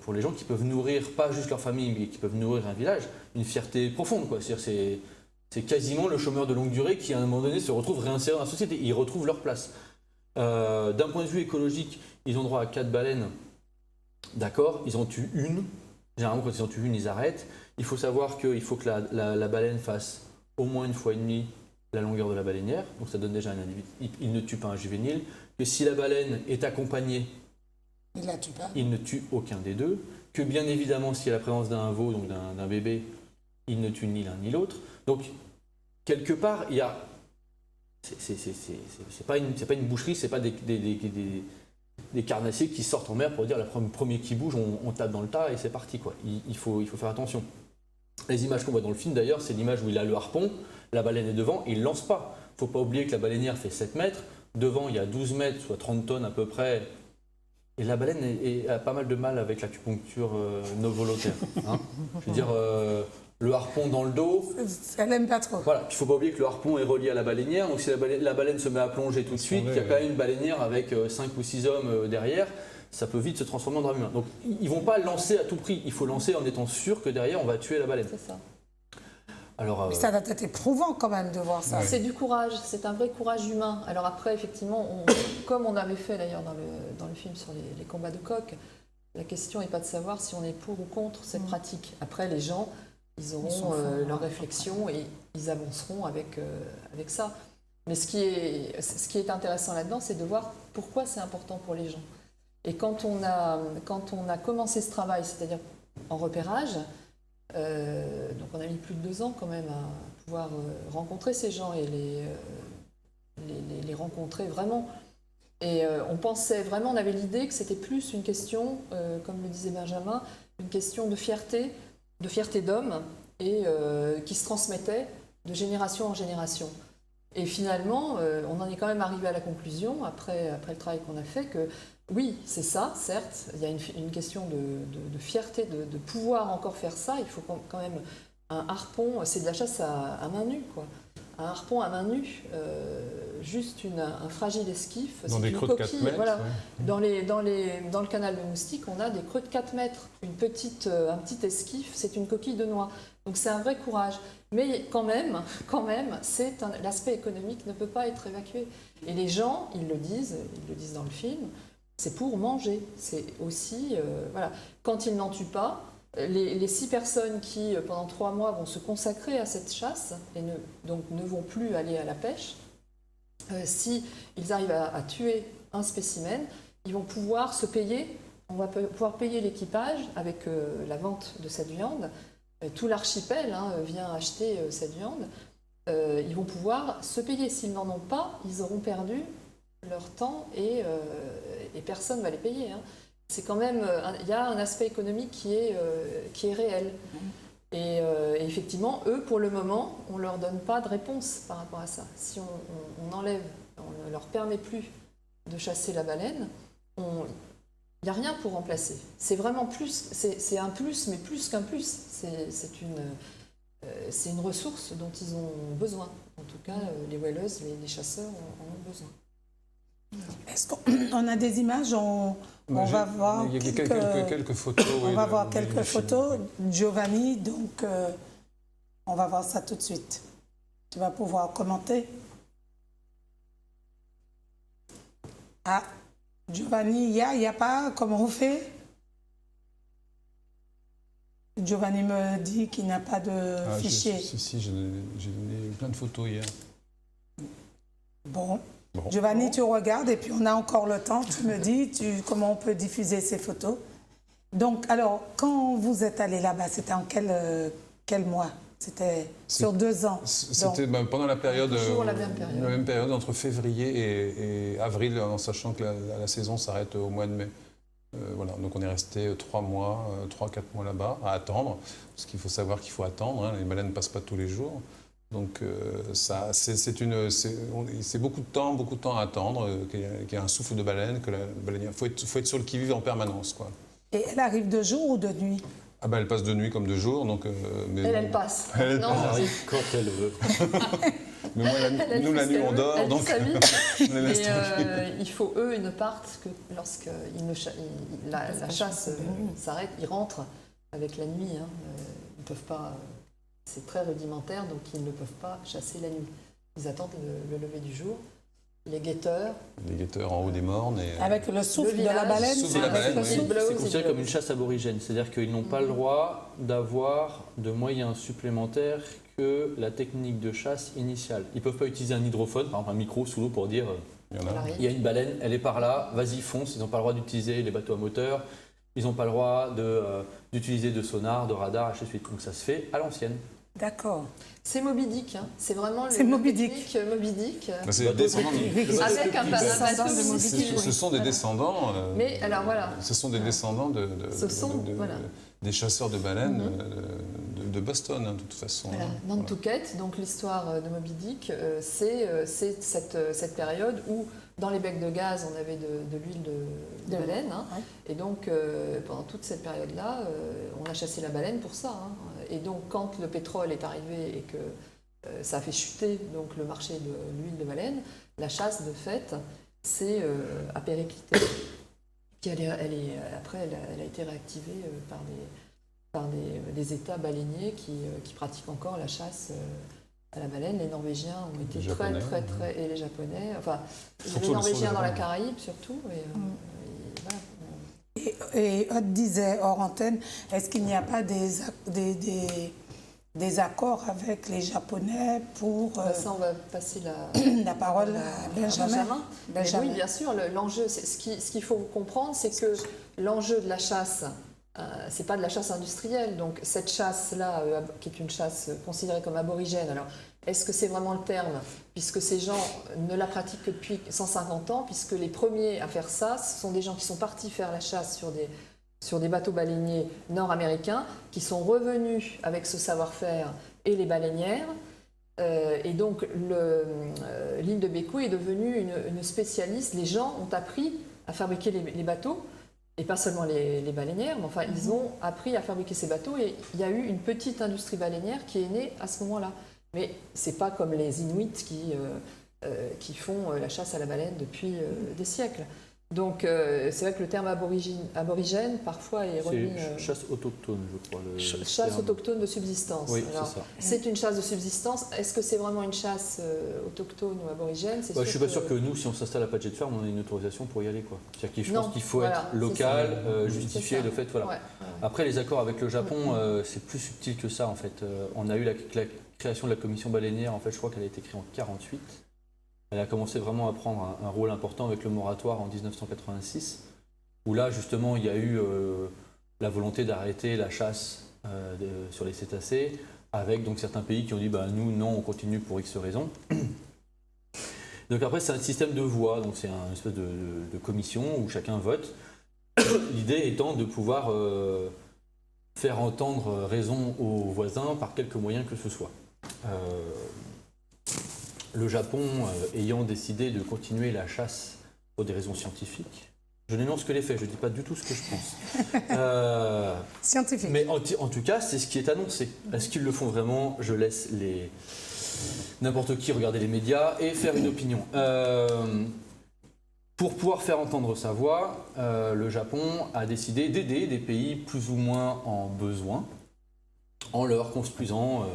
pour les gens qui peuvent nourrir pas juste leur famille, mais qui peuvent nourrir un village. Une fierté profonde, quoi. C'est-à-dire, c'est quasiment le chômeur de longue durée qui, à un moment donné, se retrouve réinséré dans la société. Ils retrouvent leur place. D'un point de vue écologique, ils ont droit à 4 baleines. D'accord, ils en tuent une. Généralement, quand ils en tuent une, ils arrêtent. Il faut savoir qu'il faut que la baleine fasse au moins une fois et demie la longueur de la baleinière. Donc ça donne déjà un individu. Il ne tue pas un juvénile. Que si la baleine est accompagnée, il ne tue aucun des deux. Que bien évidemment, s'il y a la présence d'un veau, donc d'un bébé, il ne tue ni l'un ni l'autre. Donc, quelque part, il y a... C'est pas une boucherie, c'est pas des carnassiers qui sortent en mer pour dire le premier qui bouge, on tape dans le tas et c'est parti, quoi. Il faut faire attention. Les images qu'on voit dans le film, d'ailleurs, c'est l'image où il a le harpon, la baleine est devant et il ne lance pas. Il ne faut pas oublier que la baleinière fait 7 mètres. Devant, il y a 12 mètres, soit 30 tonnes à peu près. Et la baleine a pas mal de mal avec l'acupuncture non volontaire. Hein. Je veux dire, le harpon dans le dos.
Elle n'aime pas trop.
Voilà, il ne faut pas oublier que le harpon est relié à la baleinière, donc si la baleine se met à plonger tout de suite, il y a quand même une baleinière avec 5 ou 6 hommes derrière, ça peut vite se transformer en drame humain. Donc ils ne vont pas lancer à tout prix, il faut lancer en étant sûr que derrière on va tuer la baleine.
C'est ça.
Alors,
Ça doit être éprouvant quand même de voir ça.
C'est du courage, c'est un vrai courage humain. Alors après, effectivement, comme on avait fait d'ailleurs dans le film sur les combats de coqs, la question n'est pas de savoir si on est pour ou contre cette pratique. Après, les gens, ils auront leur réflexion et ils avanceront avec ça. Mais ce qui est intéressant là-dedans, c'est de voir pourquoi c'est important pour les gens. Et quand on a commencé ce travail, c'est-à-dire en repérage, donc on a mis plus de 2 ans quand même à pouvoir rencontrer ces gens et les rencontrer vraiment. Et on pensait vraiment, on avait l'idée que c'était plus une question, comme le disait Benjamin, une question de fierté d'homme et qui se transmettait de génération en génération. Et finalement, on en est quand même arrivé à la conclusion, après le travail qu'on a fait, que oui, c'est ça, certes, il y a une question de fierté, de pouvoir encore faire ça. Il faut quand même un harpon, c'est de la chasse à main nue, quoi. Un harpon à main nue, juste un fragile esquif.
Dans des creux de 4 mètres.
Voilà.
Ouais.
Dans le canal de Moustique, on a des creux de 4 mètres. Un petit esquif, c'est une coquille de noix. Donc c'est un vrai courage. Mais quand même, l'aspect économique ne peut pas être évacué. Et les gens, ils le disent dans le film, c'est pour manger. C'est aussi, voilà. Quand ils n'en tuent pas, les 6 personnes qui, pendant 3 mois, vont se consacrer à cette chasse et ne vont plus aller à la pêche, si ils arrivent à tuer un spécimen, ils vont pouvoir se payer, on va pouvoir payer l'équipage avec la vente de cette viande. Tout l'archipel vient acheter cette viande. Ils vont pouvoir se payer. S'ils n'en ont pas, ils auront perdu leur temps et personne ne va les payer. C'est quand même, il y a un aspect économique qui est réel. Et effectivement, eux, pour le moment, on ne leur donne pas de réponse par rapport à ça. Si on enlève, on ne leur permet plus de chasser la baleine, il n'y a rien pour remplacer. C'est vraiment plus, c'est un plus, mais plus qu'un plus. C'est une ressource dont ils ont besoin. En tout cas, les whaleuses, les chasseurs en ont besoin.
Est-ce qu'on a des images? On va voir
quelques photos.
On va voir quelques photos. Giovanni, donc on va voir ça tout de suite. Tu vas pouvoir commenter. Ah, Giovanni, il y a pas? Comment on fait? Giovanni me dit qu'il n'a pas de fichier.
Si, j'ai donné plein de photos hier.
Bon. Giovanni, tu regardes et puis on a encore le temps. Tu me dis comment on peut diffuser ces photos. Donc, alors, quand vous êtes allé là-bas, c'était en quel mois? C'était sur 2 ans.
C'était pendant la période,
toujours la même période
entre février et avril, en sachant que la saison s'arrête au mois de mai. Voilà, donc on est resté 3 mois, 3-4 mois là-bas à attendre, parce qu'il faut savoir qu'il faut attendre. Les baleines ne passent pas tous les jours. Donc c'est beaucoup de temps à attendre, qu'il y ait un souffle de baleine, que la baleine, faut être sur le qui-vive en permanence, quoi.
Et elle arrive de jour ou de nuit?
Ah ben elle passe de nuit comme de jour, donc.
Elle passe.
Elle arrive quand elle veut.
Mais moi, nous la nuit on dort,
elle
donc.
On les laisse il faut eux, ils ne partent que lorsque la chasse s'arrête, ils rentrent avec la nuit. Ils ne peuvent pas. C'est très rudimentaire, donc ils ne peuvent pas chasser la nuit. Ils attendent le lever du jour. Les guetteurs
en haut des mornes.
Avec le souffle de la baleine.
C'est considéré comme une chasse aborigène, c'est-à-dire qu'ils n'ont pas le droit d'avoir de moyens supplémentaires que la technique de chasse initiale. Ils ne peuvent pas utiliser un hydrophone, par exemple un micro sous l'eau pour dire il y a une baleine, elle est par là, vas-y fonce. Ils n'ont pas le droit d'utiliser les bateaux à moteur, ils n'ont pas le droit d'utiliser de sonar, de radar, et ainsi de suite. Donc ça se fait à l'ancienne.
D'accord.
C'est Moby Dick, c'est vraiment
Moby Dick.
Moby Dick.
C'est des descendants
avec un bateau de Moby Dick.
Ce sont des descendants.
Mais alors voilà.
Ce sont des descendants des chasseurs de baleines de Boston, hein, de toute façon.
Voilà.
hein.
Nantucket, donc l'histoire de Moby Dick, c'est cette période où dans les becs de gaz, on avait de l'huile de baleine. Hein.
Ouais.
Et donc, pendant toute cette période-là, on a chassé la baleine pour ça. Hein. Et donc, quand le pétrole est arrivé et que ça a fait chuter donc, le marché de l'huile de baleine, la chasse, de fait, a périclité. Puis après, elle a été réactivée par des États baleiniers qui pratiquent encore la chasse à la baleine. Les Norvégiens ont été
Les Japonais,
et les Japonais, enfin
Surtout
les Norvégiens
le
dans la
Japon.
Caraïbe surtout. Et voilà.
Et Aude disait hors antenne, est-ce qu'il n'y a pas des accords avec les Japonais pour
Ça, on va passer
la parole à Benjamin.
Mais oui, bien sûr, l'enjeu, ce qu'il faut comprendre, c'est que l'enjeu de la chasse, c'est pas de la chasse industrielle. Donc cette chasse-là, qui est une chasse considérée comme aborigène, alors est-ce que c'est vraiment le terme, puisque ces gens ne la pratiquent que depuis 150 ans, puisque les premiers à faire ça, ce sont des gens qui sont partis faire la chasse sur des bateaux baleiniers nord-américains, qui sont revenus avec ce savoir-faire et les baleinières. Et donc l'île de Bequia est devenue une spécialiste. Les gens ont appris à fabriquer les bateaux, et pas seulement les baleinières, mais enfin ils ont appris à fabriquer ces bateaux, et il y a eu une petite industrie baleinière qui est née à ce moment-là. Mais c'est pas comme les Inuits qui font la chasse à la baleine depuis des siècles. Donc c'est vrai que le terme aborigène parfois est remis...
C'est chasse autochtone, je crois.
Chasse
terme.
autochtone de subsistance.
Oui,
Alors,
c'est ça.
c'est une chasse de subsistance. Est-ce que c'est vraiment une chasse autochtone ou aborigène?
Je ne suis pas sûr que nous, si on s'installe à Padget Farm, on ait une autorisation pour y aller. C'est-à-dire que je
Non,
pense qu'il faut
voilà,
être local,
c'est ça.
justifier
C'est ça.
le fait. Voilà.
Ouais.
Après, les accords avec le Japon, c'est plus subtil que ça en fait. On a eu la création de la commission baleinière, en fait, je crois qu'elle a été créée en 1948. Elle a commencé vraiment à prendre un rôle important avec le moratoire en 1986, où là, justement, il y a eu la volonté d'arrêter la chasse sur les cétacés, avec donc certains pays qui ont dit nous, non, on continue pour X raisons. Donc après, c'est un système de voix, donc c'est une espèce de commission où chacun vote. L'idée étant de pouvoir faire entendre raison aux voisins par quelque moyen que ce soit. Le Japon ayant décidé de continuer la chasse pour des raisons scientifiques, je n'énonce que les faits, je ne dis pas du tout ce que je pense.
Scientifique.
Mais en tout cas, c'est ce qui est annoncé. Est-ce qu'ils le font vraiment? Je laisse n'importe qui regarder les médias et faire une opinion. Pour pouvoir faire entendre sa voix, le Japon a décidé d'aider des pays plus ou moins en besoin, en leur construisant,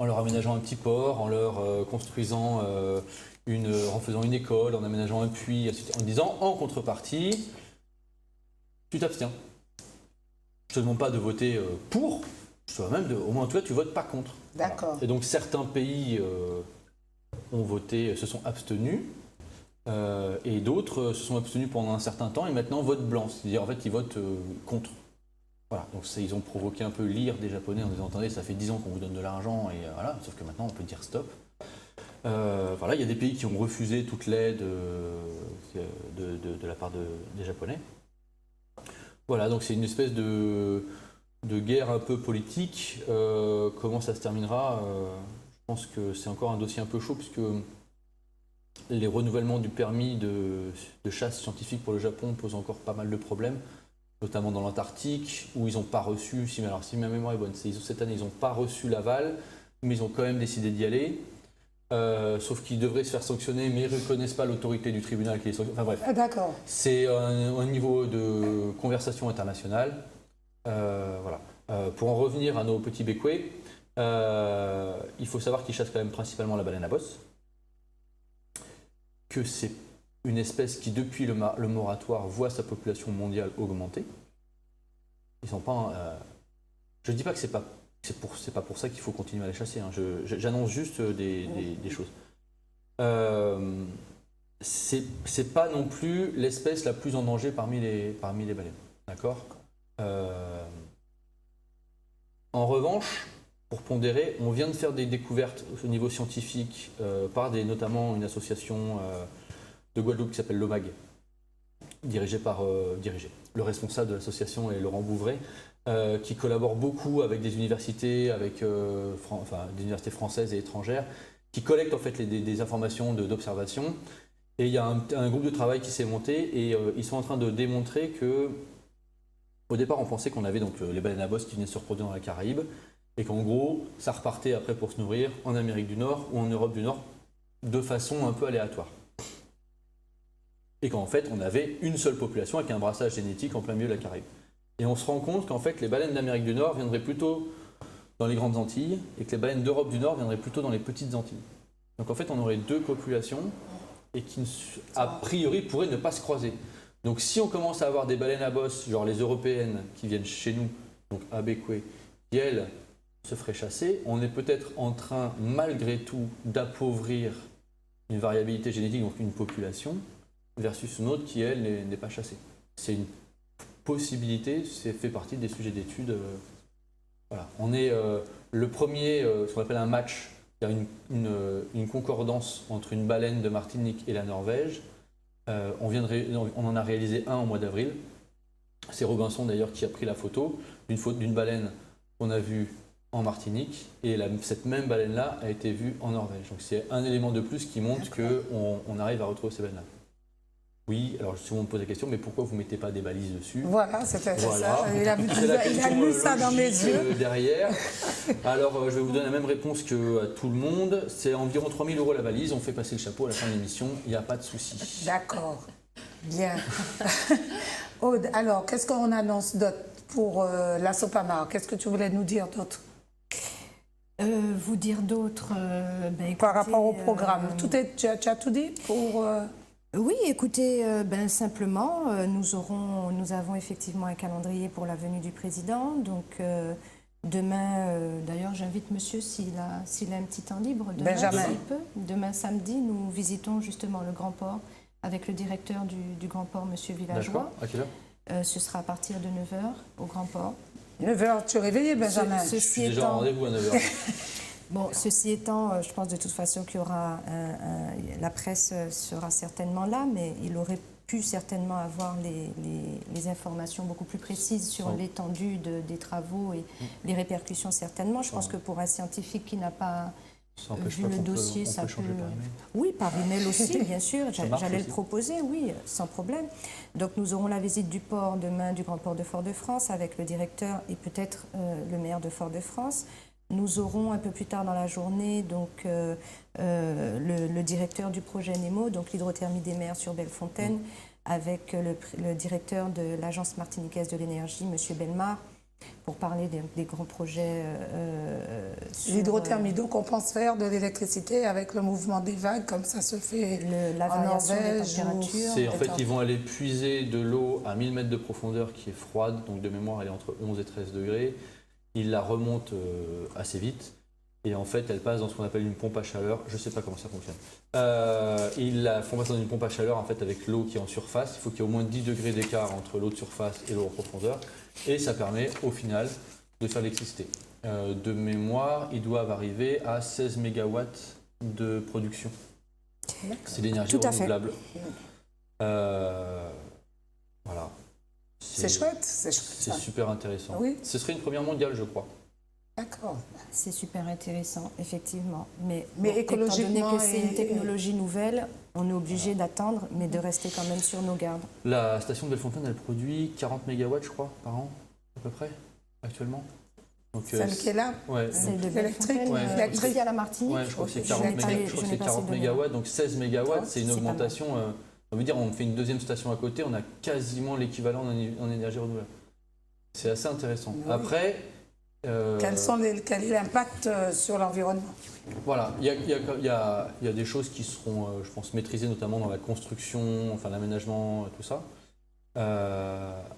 en leur aménageant un petit port, en leur construisant, en faisant une école, en aménageant un puits, en disant en contrepartie, tu t'abstiens. Je te demande pas de voter pour, je te demande même au moins toi tu votes pas contre.
D'accord.
Voilà. Et donc certains pays ont voté, se sont abstenus. Et d'autres se sont abstenus pendant un certain temps et maintenant votent blanc, c'est-à-dire en fait ils votent contre. Voilà, donc ils ont provoqué un peu l'ire des Japonais en disant attendez, ça fait 10 ans qu'on vous donne de l'argent et voilà, sauf que maintenant on peut dire stop. Voilà, il y a des pays qui ont refusé toute l'aide de la part des Japonais. Voilà, donc c'est une espèce de guerre un peu politique. Comment ça se terminera je pense que c'est encore un dossier un peu chaud puisque les renouvellements du permis de chasse scientifique pour le Japon posent encore pas mal de problèmes, notamment dans l'Antarctique, où ils n'ont pas reçu, si ma mémoire est bonne, cette année ils n'ont pas reçu l'aval, mais ils ont quand même décidé d'y aller, sauf qu'ils devraient se faire sanctionner, mais ils ne reconnaissent pas l'autorité du tribunal qui les sanctionne. Enfin bref,
Ah, d'accord.
c'est un niveau de conversation internationale. Voilà. Pour en revenir à nos petits becquets, il faut savoir qu'ils chassent quand même principalement la baleine à bosse, que c'est une espèce qui, depuis le moratoire, voit sa population mondiale augmenter. Ils sont pas. Je ne dis pas que c'est pas pour ça qu'il faut continuer à les chasser. Hein. J'annonce juste des choses. C'est pas non plus l'espèce la plus en danger parmi les baleines. D'accord. En revanche, pour pondérer, on vient de faire des découvertes au niveau scientifique par notamment une association de Guadeloupe qui s'appelle l'OMAG, dirigé par le responsable de l'association est Laurent Bouvray, qui collabore beaucoup avec des universités, avec des universités françaises et étrangères, qui collectent en fait des informations d'observation. Et il y a un groupe de travail qui s'est monté et ils sont en train de démontrer que, au départ, on pensait qu'on avait donc les baleines à bosse qui venaient se reproduire dans la Caraïbe et qu'en gros, ça repartait après pour se nourrir en Amérique du Nord ou en Europe du Nord de façon un peu aléatoire. Et qu'en fait, on avait une seule population avec un brassage génétique en plein milieu de la Caraïbe. Et on se rend compte qu'en fait, les baleines d'Amérique du Nord viendraient plutôt dans les grandes Antilles et que les baleines d'Europe du Nord viendraient plutôt dans les petites Antilles. Donc en fait, on aurait deux populations et qui, a priori, pourraient ne pas se croiser. Donc si on commence à avoir des baleines à bosse, genre les européennes qui viennent chez nous, donc à Bécoué, qui elles se feraient chasser, on est peut-être en train, malgré tout, d'appauvrir une variabilité génétique, donc une population, versus une autre qui, elle, n'est pas chassée. C'est une possibilité, c'est fait partie des sujets d'études. Voilà. On est le premier, ce qu'on appelle un match. Il y a une concordance entre une baleine de Martinique et la Norvège. On en a réalisé un au mois d'avril. C'est Robinson d'ailleurs qui a pris la photo d'une baleine qu'on a vue en Martinique et cette même baleine-là a été vue en Norvège. Donc c'est un élément de plus qui montre qu'on arrive à retrouver ces baleines-là. Oui, alors souvent on me pose la question, mais pourquoi vous ne mettez pas des balises dessus?
Voilà, c'était
voilà.
ça. Il a mis ça dans mes yeux.
Derrière. Alors je vais vous donner la même réponse que à tout le monde. C'est environ 3 000 € la valise. On fait passer le chapeau à la fin de l'émission. Il n'y a pas de souci.
D'accord. Bien. Aude, alors qu'est-ce qu'on annonce d'autre pour la Sopamar? Qu'est-ce que tu voulais nous dire d'autre?
Vous dire d'autres
par rapport au programme. Tu as tout dit pour...
Oui, écoutez, simplement, nous avons effectivement un calendrier pour la venue du président. Donc, demain, d'ailleurs, j'invite monsieur s'il a un petit temps libre. Demain,
Benjamin.
s'il peut. Demain, samedi, nous visitons justement le Grand Port avec le directeur du Grand Port, monsieur Villageois.
D'accord. À quelle heure?
Ce sera à partir de 9h au Grand Port.
9h, tu es réveillé, Benjamin?
Je suis déjà en rendez-vous à 9h.
Bon, ceci étant, je pense de toute façon qu'il y aura la presse sera certainement là, mais il aurait pu certainement avoir les informations beaucoup plus précises sur l'étendue des travaux et les répercussions certainement. Je pense que pour un scientifique qui n'a pas vu le dossier, ça peut... Oui, par email aussi, bien sûr. J'allais le proposer, oui, sans problème. Donc nous aurons la visite du port demain, du Grand Port de Fort-de-France, avec le directeur et peut-être le maire de Fort-de-France. Nous aurons un peu plus tard dans la journée donc, le directeur du projet NEMO, donc l'hydrothermie des mers sur Bellefontaine, avec le directeur de l'Agence martiniquaise de l'énergie, M. Belmar, pour parler des grands projets sur...
L'hydrothermie, donc on pense faire de l'électricité avec le mouvement des vagues, comme ça se fait
la
en
variation des
Norvège.
températures.
En fait, ils vont aller puiser de l'eau à 1000 mètres de profondeur qui est froide, donc de mémoire elle est entre 11 et 13 degrés. Ils la remontent assez vite et en fait elle passe dans ce qu'on appelle une pompe à chaleur. Je ne sais pas comment ça fonctionne. Ils la font passer dans une pompe à chaleur en fait avec l'eau qui est en surface. Il faut qu'il y ait au moins 10 degrés d'écart entre l'eau de surface et l'eau en profondeur et ça permet au final de faire l'électricité. De mémoire, ils doivent arriver à 16 MW de production. C'est l'énergie renouvelable. Voilà.
C'est chouette,
c'est super intéressant.
Oui.
Ce serait une première mondiale, je crois.
D'accord.
C'est super intéressant, effectivement. Mais
écologiquement,
étant donné que c'est une technologie nouvelle, on est obligé d'attendre, mais de rester quand même sur nos gardes.
La station de Bellefontaine, elle produit 40 MW, je crois, par an, à peu près, actuellement. Donc,
celle qui est là,
ouais,
celle de
l'électrique,
ici à la Martinique.
Ouais, je crois que c'est 40 MW, donc 16 MW, c'est une augmentation. On veut dire, on fait une deuxième station à côté, on a quasiment l'équivalent en énergie renouvelable. C'est assez intéressant. Oui. Après...
Quel est l'impact sur l'environnement?
Voilà, il y a des choses qui seront, je pense, maîtrisées, notamment dans la construction, enfin l'aménagement, tout ça.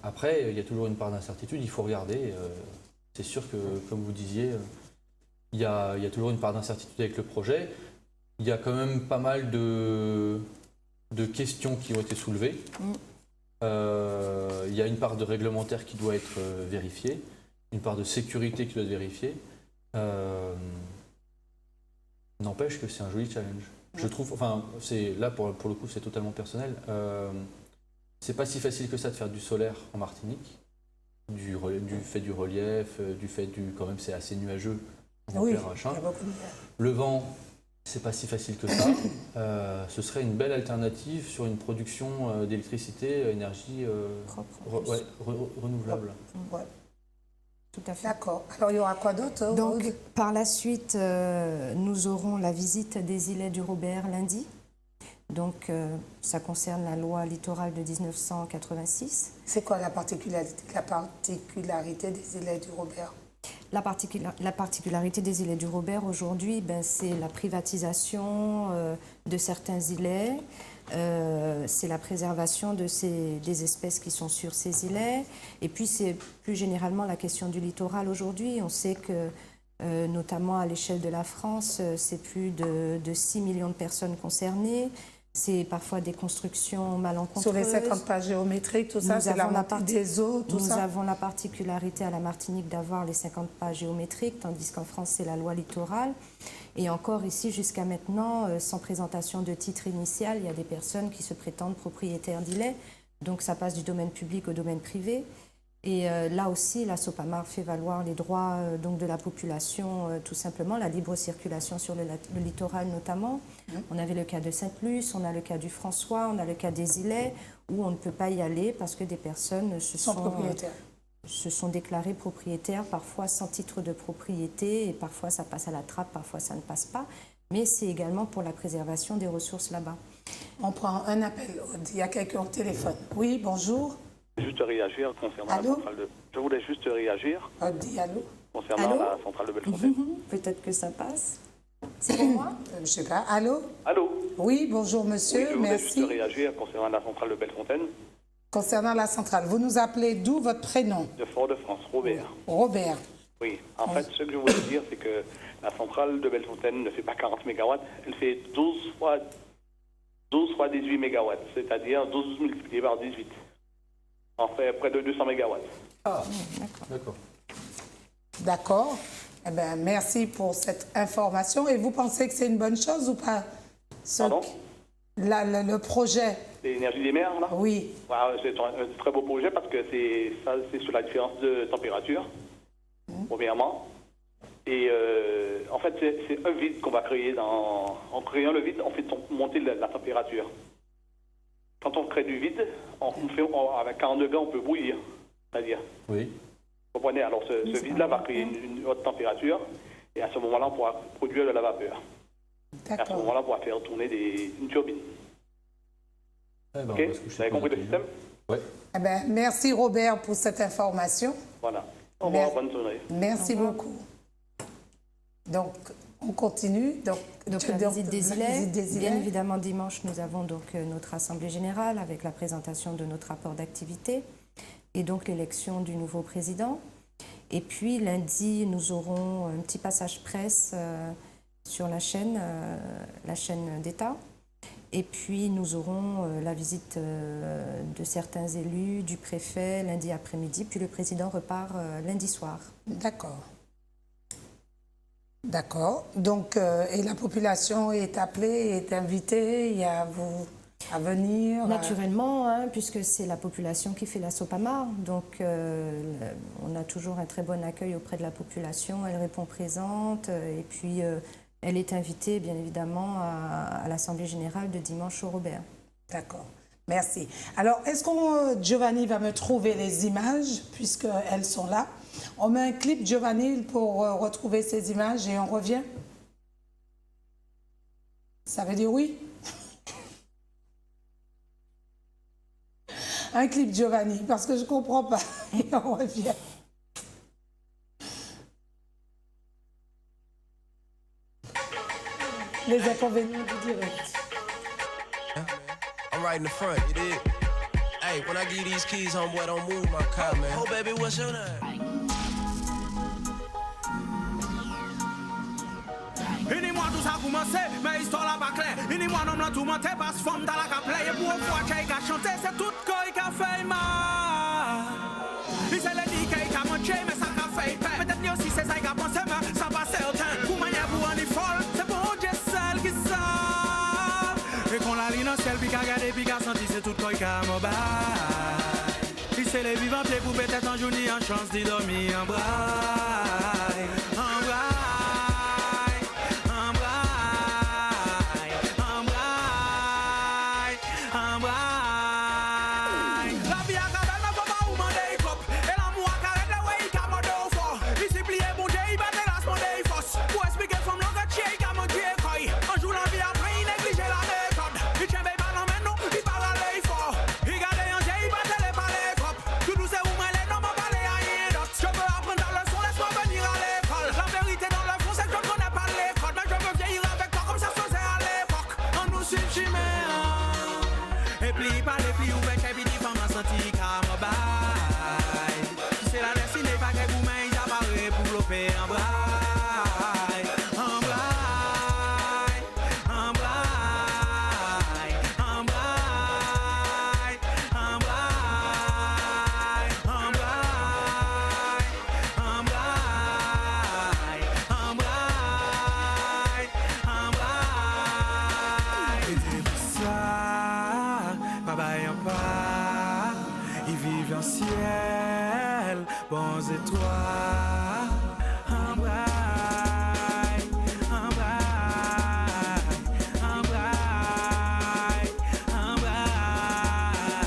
Après, il y a toujours une part d'incertitude, il faut regarder. C'est sûr que, comme vous disiez, il y a toujours une part d'incertitude avec le projet. Il y a quand même pas mal de questions qui ont été soulevées. Il y a une part de réglementaire qui doit être vérifiée, une part de sécurité qui doit être vérifiée. N'empêche que c'est un joli challenge. Je trouve, enfin, là pour le coup c'est totalement personnel. c'est pas si facile que ça de faire du solaire en Martinique, du fait du relief, du fait quand même c'est assez nuageux.
Oui,
machin.
il y a beaucoup de...
Le vent, c'est pas si facile que ça. Ce serait une belle alternative sur une production d'électricité, énergie renouvelable.
Ouais.
Tout à fait.
D'accord. Alors, il y aura quoi d'autre?
Donc, par la suite, nous aurons la visite des îlets du Robert lundi. Donc, ça concerne la loi littorale de 1986.
C'est quoi la particularité des îlets du Robert?
La particularité des îlets du Robert aujourd'hui, c'est la privatisation de certains îlets, c'est la préservation des espèces qui sont sur ces îlets, et puis c'est plus généralement la question du littoral aujourd'hui. On sait que, notamment à l'échelle de la France, c'est plus de 6 millions de personnes concernées. C'est parfois des constructions malencontreuses.
Sur les 50 pas géométriques, tout ça, c'est la montée des eaux, tout ça.
Nous avons la particularité à la Martinique d'avoir les 50 pas géométriques, tandis qu'en France, c'est la loi littorale. Et encore ici, jusqu'à maintenant, sans présentation de titre initial, il y a des personnes qui se prétendent propriétaires d'îlets. Donc ça passe du domaine public au domaine privé. Et là aussi, la SOPAMAR fait valoir les droits donc de la population, tout simplement, la libre circulation sur le littoral notamment. On avait le cas de Sainte-Luce, on a le cas du François, on a le cas des îlets, où on ne peut pas y aller parce que des personnes se sont déclarées propriétaires, parfois sans titre de propriété, et parfois ça passe à la trappe, parfois ça ne passe pas. Mais c'est également pour la préservation des ressources là-bas.
On prend un appel. Il y a quelqu'un au téléphone. Oui, bonjour.
Juste réagir concernant
allô?
La centrale de... Je voulais juste réagir
Dis allô.
Concernant
allô?
La centrale de Bellefontaine.
Peut-être que ça passe. C'est pour moi?
Je ne sais pas. Allô?
Allô?
Oui, bonjour monsieur,
Oui, je voulais
merci.
juste réagir concernant la centrale de Bellefontaine.
Concernant la centrale, vous nous appelez d'où votre prénom?
De Fort-de-France, Robert.
Robert.
Oui, en fait, ce que je voulais dire, c'est que la centrale de Bellefontaine ne fait pas 40 MW, elle fait 12 fois 18 MW, c'est-à-dire 12 multiplié par 18. En fait près de 200 MW.
Ah, d'accord.
D'accord. Eh bien, merci pour cette information. Et vous pensez que c'est une bonne chose ou pas?
Pardon?
Le projet.
L'énergie des mers, là?
Oui.
Voilà, c'est un très beau projet parce que c'est sur la différence de température, premièrement. Et en fait, c'est un vide qu'on va créer. En créant le vide, on fait monter la température. Quand on crée du vide, avec 40 degrés, on peut bouillir. C'est-à-dire.
Oui.
Vous comprenez? Alors, ce vide-là va créer une haute température. Et à ce moment-là, on pourra produire de la vapeur. Et à ce moment-là, on pourra faire tourner une turbine. Ok? Vous avez compris le système?
Oui.
Eh bien, merci Robert pour cette information.
Voilà. Au revoir, bonne journée.
Merci beaucoup. Donc, on continue. Donc
la visite des îlets. Bien évidemment, dimanche, nous avons donc notre assemblée générale avec la présentation de notre rapport d'activité et donc l'élection du nouveau président. Et puis lundi, nous aurons un petit passage presse sur la chaîne d'État. Et puis nous aurons la visite de certains élus, du préfet lundi après-midi, puis le président repart lundi soir.
D'accord. D'accord. Donc, et la population est appelée, est invitée à venir?
Naturellement, puisque c'est la population qui fait la SOPAMAR. Donc, on a toujours un très bon accueil auprès de la population. Elle répond présente. Et puis, elle est invitée, bien évidemment, à l'Assemblée générale de dimanche au Robert.
D'accord. Merci. Alors, est-ce que Giovanni va me trouver les images, puisqu'elles sont là? On met un clip, Giovanni, pour retrouver ces images et on revient? Ça veut dire oui? Un clip, Giovanni, parce que je ne comprends pas. Et on revient. Les inconvénients du direct.
I'm right in the front, you dig? Hey, when I give you these keys, homeboy, don't move my car, man. Oh, baby, what's your name?
Ini-moi tout ça commencé, mais histoire là pas claire. Ini-moi non tout monté, parce que femme dans la cap play. Et pour une fois qu'il a chanté, c'est tout qui a fait mal. Il s'est dit qu'il a manché, mais ça a fait peur. Peut-être aussi c'est ça qu'il a pensé, mais ça pas certain. Pour manière pour un folle, c'est pour Dieu seul qui savent. Et qu'on la ligne dans ciel, qu'a regardé puis qu'a senti c'est tout quoi qu'a mobile. Il c'est les vivants pieds pour peut-être en journée en chance d'y dormir en braille. En braille, en braille, en braille, en braille. La vie a cabelle, mais faut pas vous demander cop. Et l'amour a carré le way qu'a mandé au fort. Il s'est plié bon Dieu, il battait la semaine des forces. Pour expliquer femme longue de chien, il a mangé quoi. Un jour la vie après, il négligeait la méthode. Il tient pas dans main, non, il parle à l'œil fort. Il gardait un jet, il battait les palais cop. Tout douce et où moi les noms m'en parlaient à rien d'autre. Je veux apprendre la leçon, laisse-moi venir à l'école. La vérité dans le fond, c'est que je ne connais pas l'école. Mais je veux vieillir avec toi comme ça se faisait à l'époque. On nous suit chimère. Et puis, par les plis ouverts, et puis dit, femme a senti qu'à me baille. C'est la destinée, pas que vous m'ayez apparu pour bloquer un braille. Un braille, un braille, un braille, un braille, un braille, un braille, un braille, un braille. Et c'est pour ça, papa et un pas, ils vivent en ciel, bons étoiles. Un braille, un braille, un braille, un braille.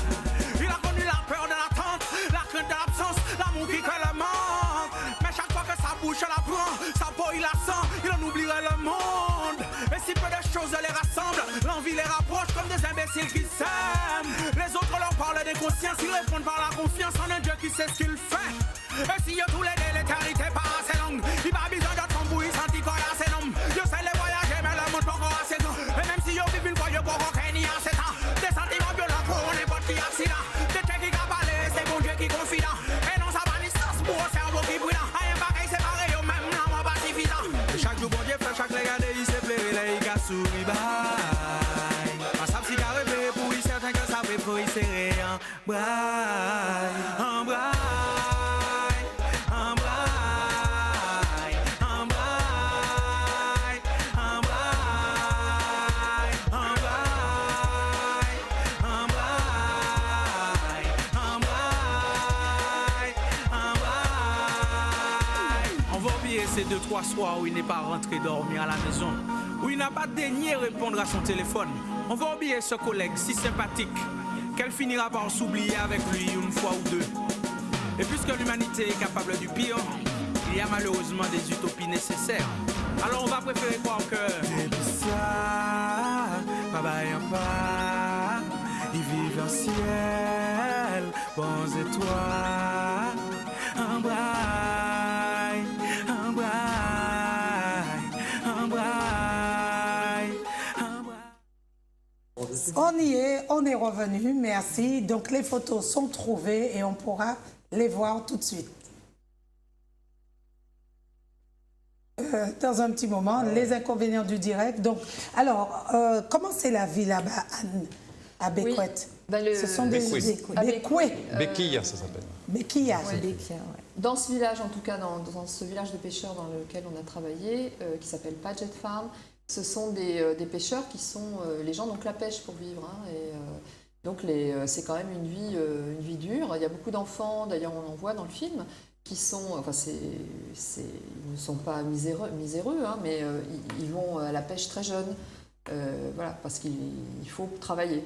Il a connu la peur de l'attente, la crainte de l'absence, l'amour qui crée le manque. Mais chaque fois que sa bouche la prend, sa peau il la sent, il en oublierait le monde. Et si peu de choses les rassemblent, l'envie les rapproche comme des imbéciles qui s'aiment. Les autres leur parlent des consciences, ils répondent par la confiance en un Dieu qui sait ce qu'il fait. Et si yo tous les deux l'éternité pas assez longue, il pas besoin de tambouille, senti quoi assez nom. Yo sais les voyager mais le monde pas encore assez grand. Et même si yo vivent une fois yo pas encore ni assez temps. Des sentiments violents pour n'importe qui accident. Des têtes qui cabalent, c'est bon Dieu qui confident. Et non ça va ni sens pour un cerveau qui brûle. Rien pareil c'est pareil yo même l'amour pas suffisant. Et chaque jour bon Dieu fait chaque regardé il s'est plairé les gars souris bye. En ça si carré pour y certain que ça fait pour y serrer un braille. Un braille. Ces 2-3 soirs où il n'est pas rentré dormir à la maison, où il n'a pas daigné répondre à son téléphone. On va oublier ce collègue si sympathique qu'elle finira par s'oublier avec lui une fois ou deux. Et puisque l'humanité est capable du pire, il y a malheureusement des utopies nécessaires. Alors on va préférer croire que et puis ça, papa et un pas, ils vivent en ciel, bons étoiles, un braille, un braille, un braille, un braille.
On y est, on est revenu, merci. Donc les photos sont trouvées et on pourra les voir tout de suite. Dans un petit moment, les inconvénients du direct. Donc, alors, comment c'est la vie là-bas, Anne, à Bécouet? Ce sont des Bécouet.
Béquilla, ça s'appelle.
Béquilla.
Ouais, Béquilla, ouais.
Dans ce village, en tout cas, dans ce village de pêcheurs dans lequel on a travaillé, qui s'appelle Paget Farm, ce sont des pêcheurs qui sont les gens donc la pêche pour vivre. Hein, et donc c'est quand même une vie dure. Il y a beaucoup d'enfants, d'ailleurs on en voit dans le film, qui sont, enfin ils ne sont pas miséreux, hein, mais ils vont à la pêche très jeunes, voilà, parce qu'il faut travailler.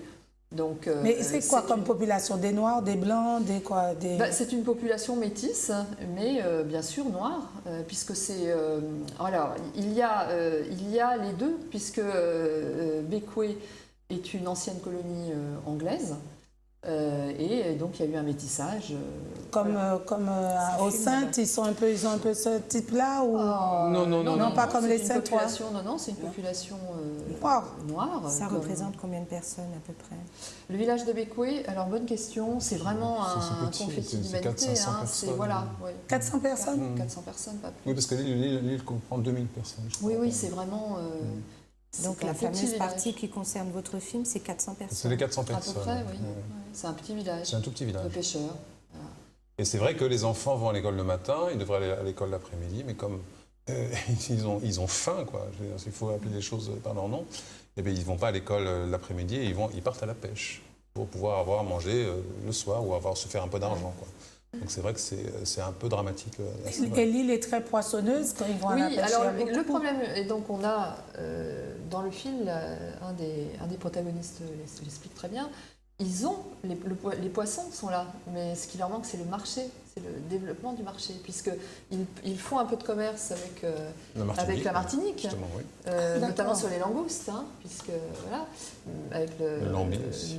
Donc,
mais c'est quoi comme population? Des Noirs, des Blancs, des quoi
c'est une population métisse, mais bien sûr noire, puisque c'est... alors, il y a les deux, puisque Bécoué est une ancienne colonie anglaise, et donc il y a eu un métissage.
Comme aux Saintes, ils ont un peu ce type-là ou...
Non,
pas comme les Saintes.
Non, c'est une population noire.
Ça représente combien de personnes à peu près?
Le village de Bécoué, alors bonne question, c'est vraiment un confetti d'humanité.
400-500 personnes.
Voilà, ouais.
400 personnes
400 personnes, pas plus.
Oui, parce que l'île comprend 2000 personnes. Je crois.
Oui, c'est vraiment...
Donc la fameuse partie qui concerne votre film, c'est 400 personnes.
C'est les 400 personnes.
À peu près, oui. C'est un petit village.
C'est un tout petit village.
De pêcheurs. Voilà.
Et c'est vrai que les enfants vont à l'école le matin, ils devraient aller à l'école l'après-midi, mais comme ils ont faim, quoi. Je veux dire, s'il faut appeler les choses par leur nom, eh bien, ils ne vont pas à l'école l'après-midi, et ils partent à la pêche pour pouvoir avoir à manger le soir ou se faire un peu d'argent, quoi. Donc c'est vrai que c'est un peu dramatique.
Et l'île est très poissonneuse quand ils vont à la pêche.
Oui, alors le problème, et donc on a dans le film, un des protagonistes l'explique très bien, ils ont, les poissons sont là, mais ce qui leur manque c'est le marché, c'est le développement du marché, puisqu'ils font un peu de commerce avec la Martinique,
oui.
notamment sur les langoustes, hein, puisque voilà, avec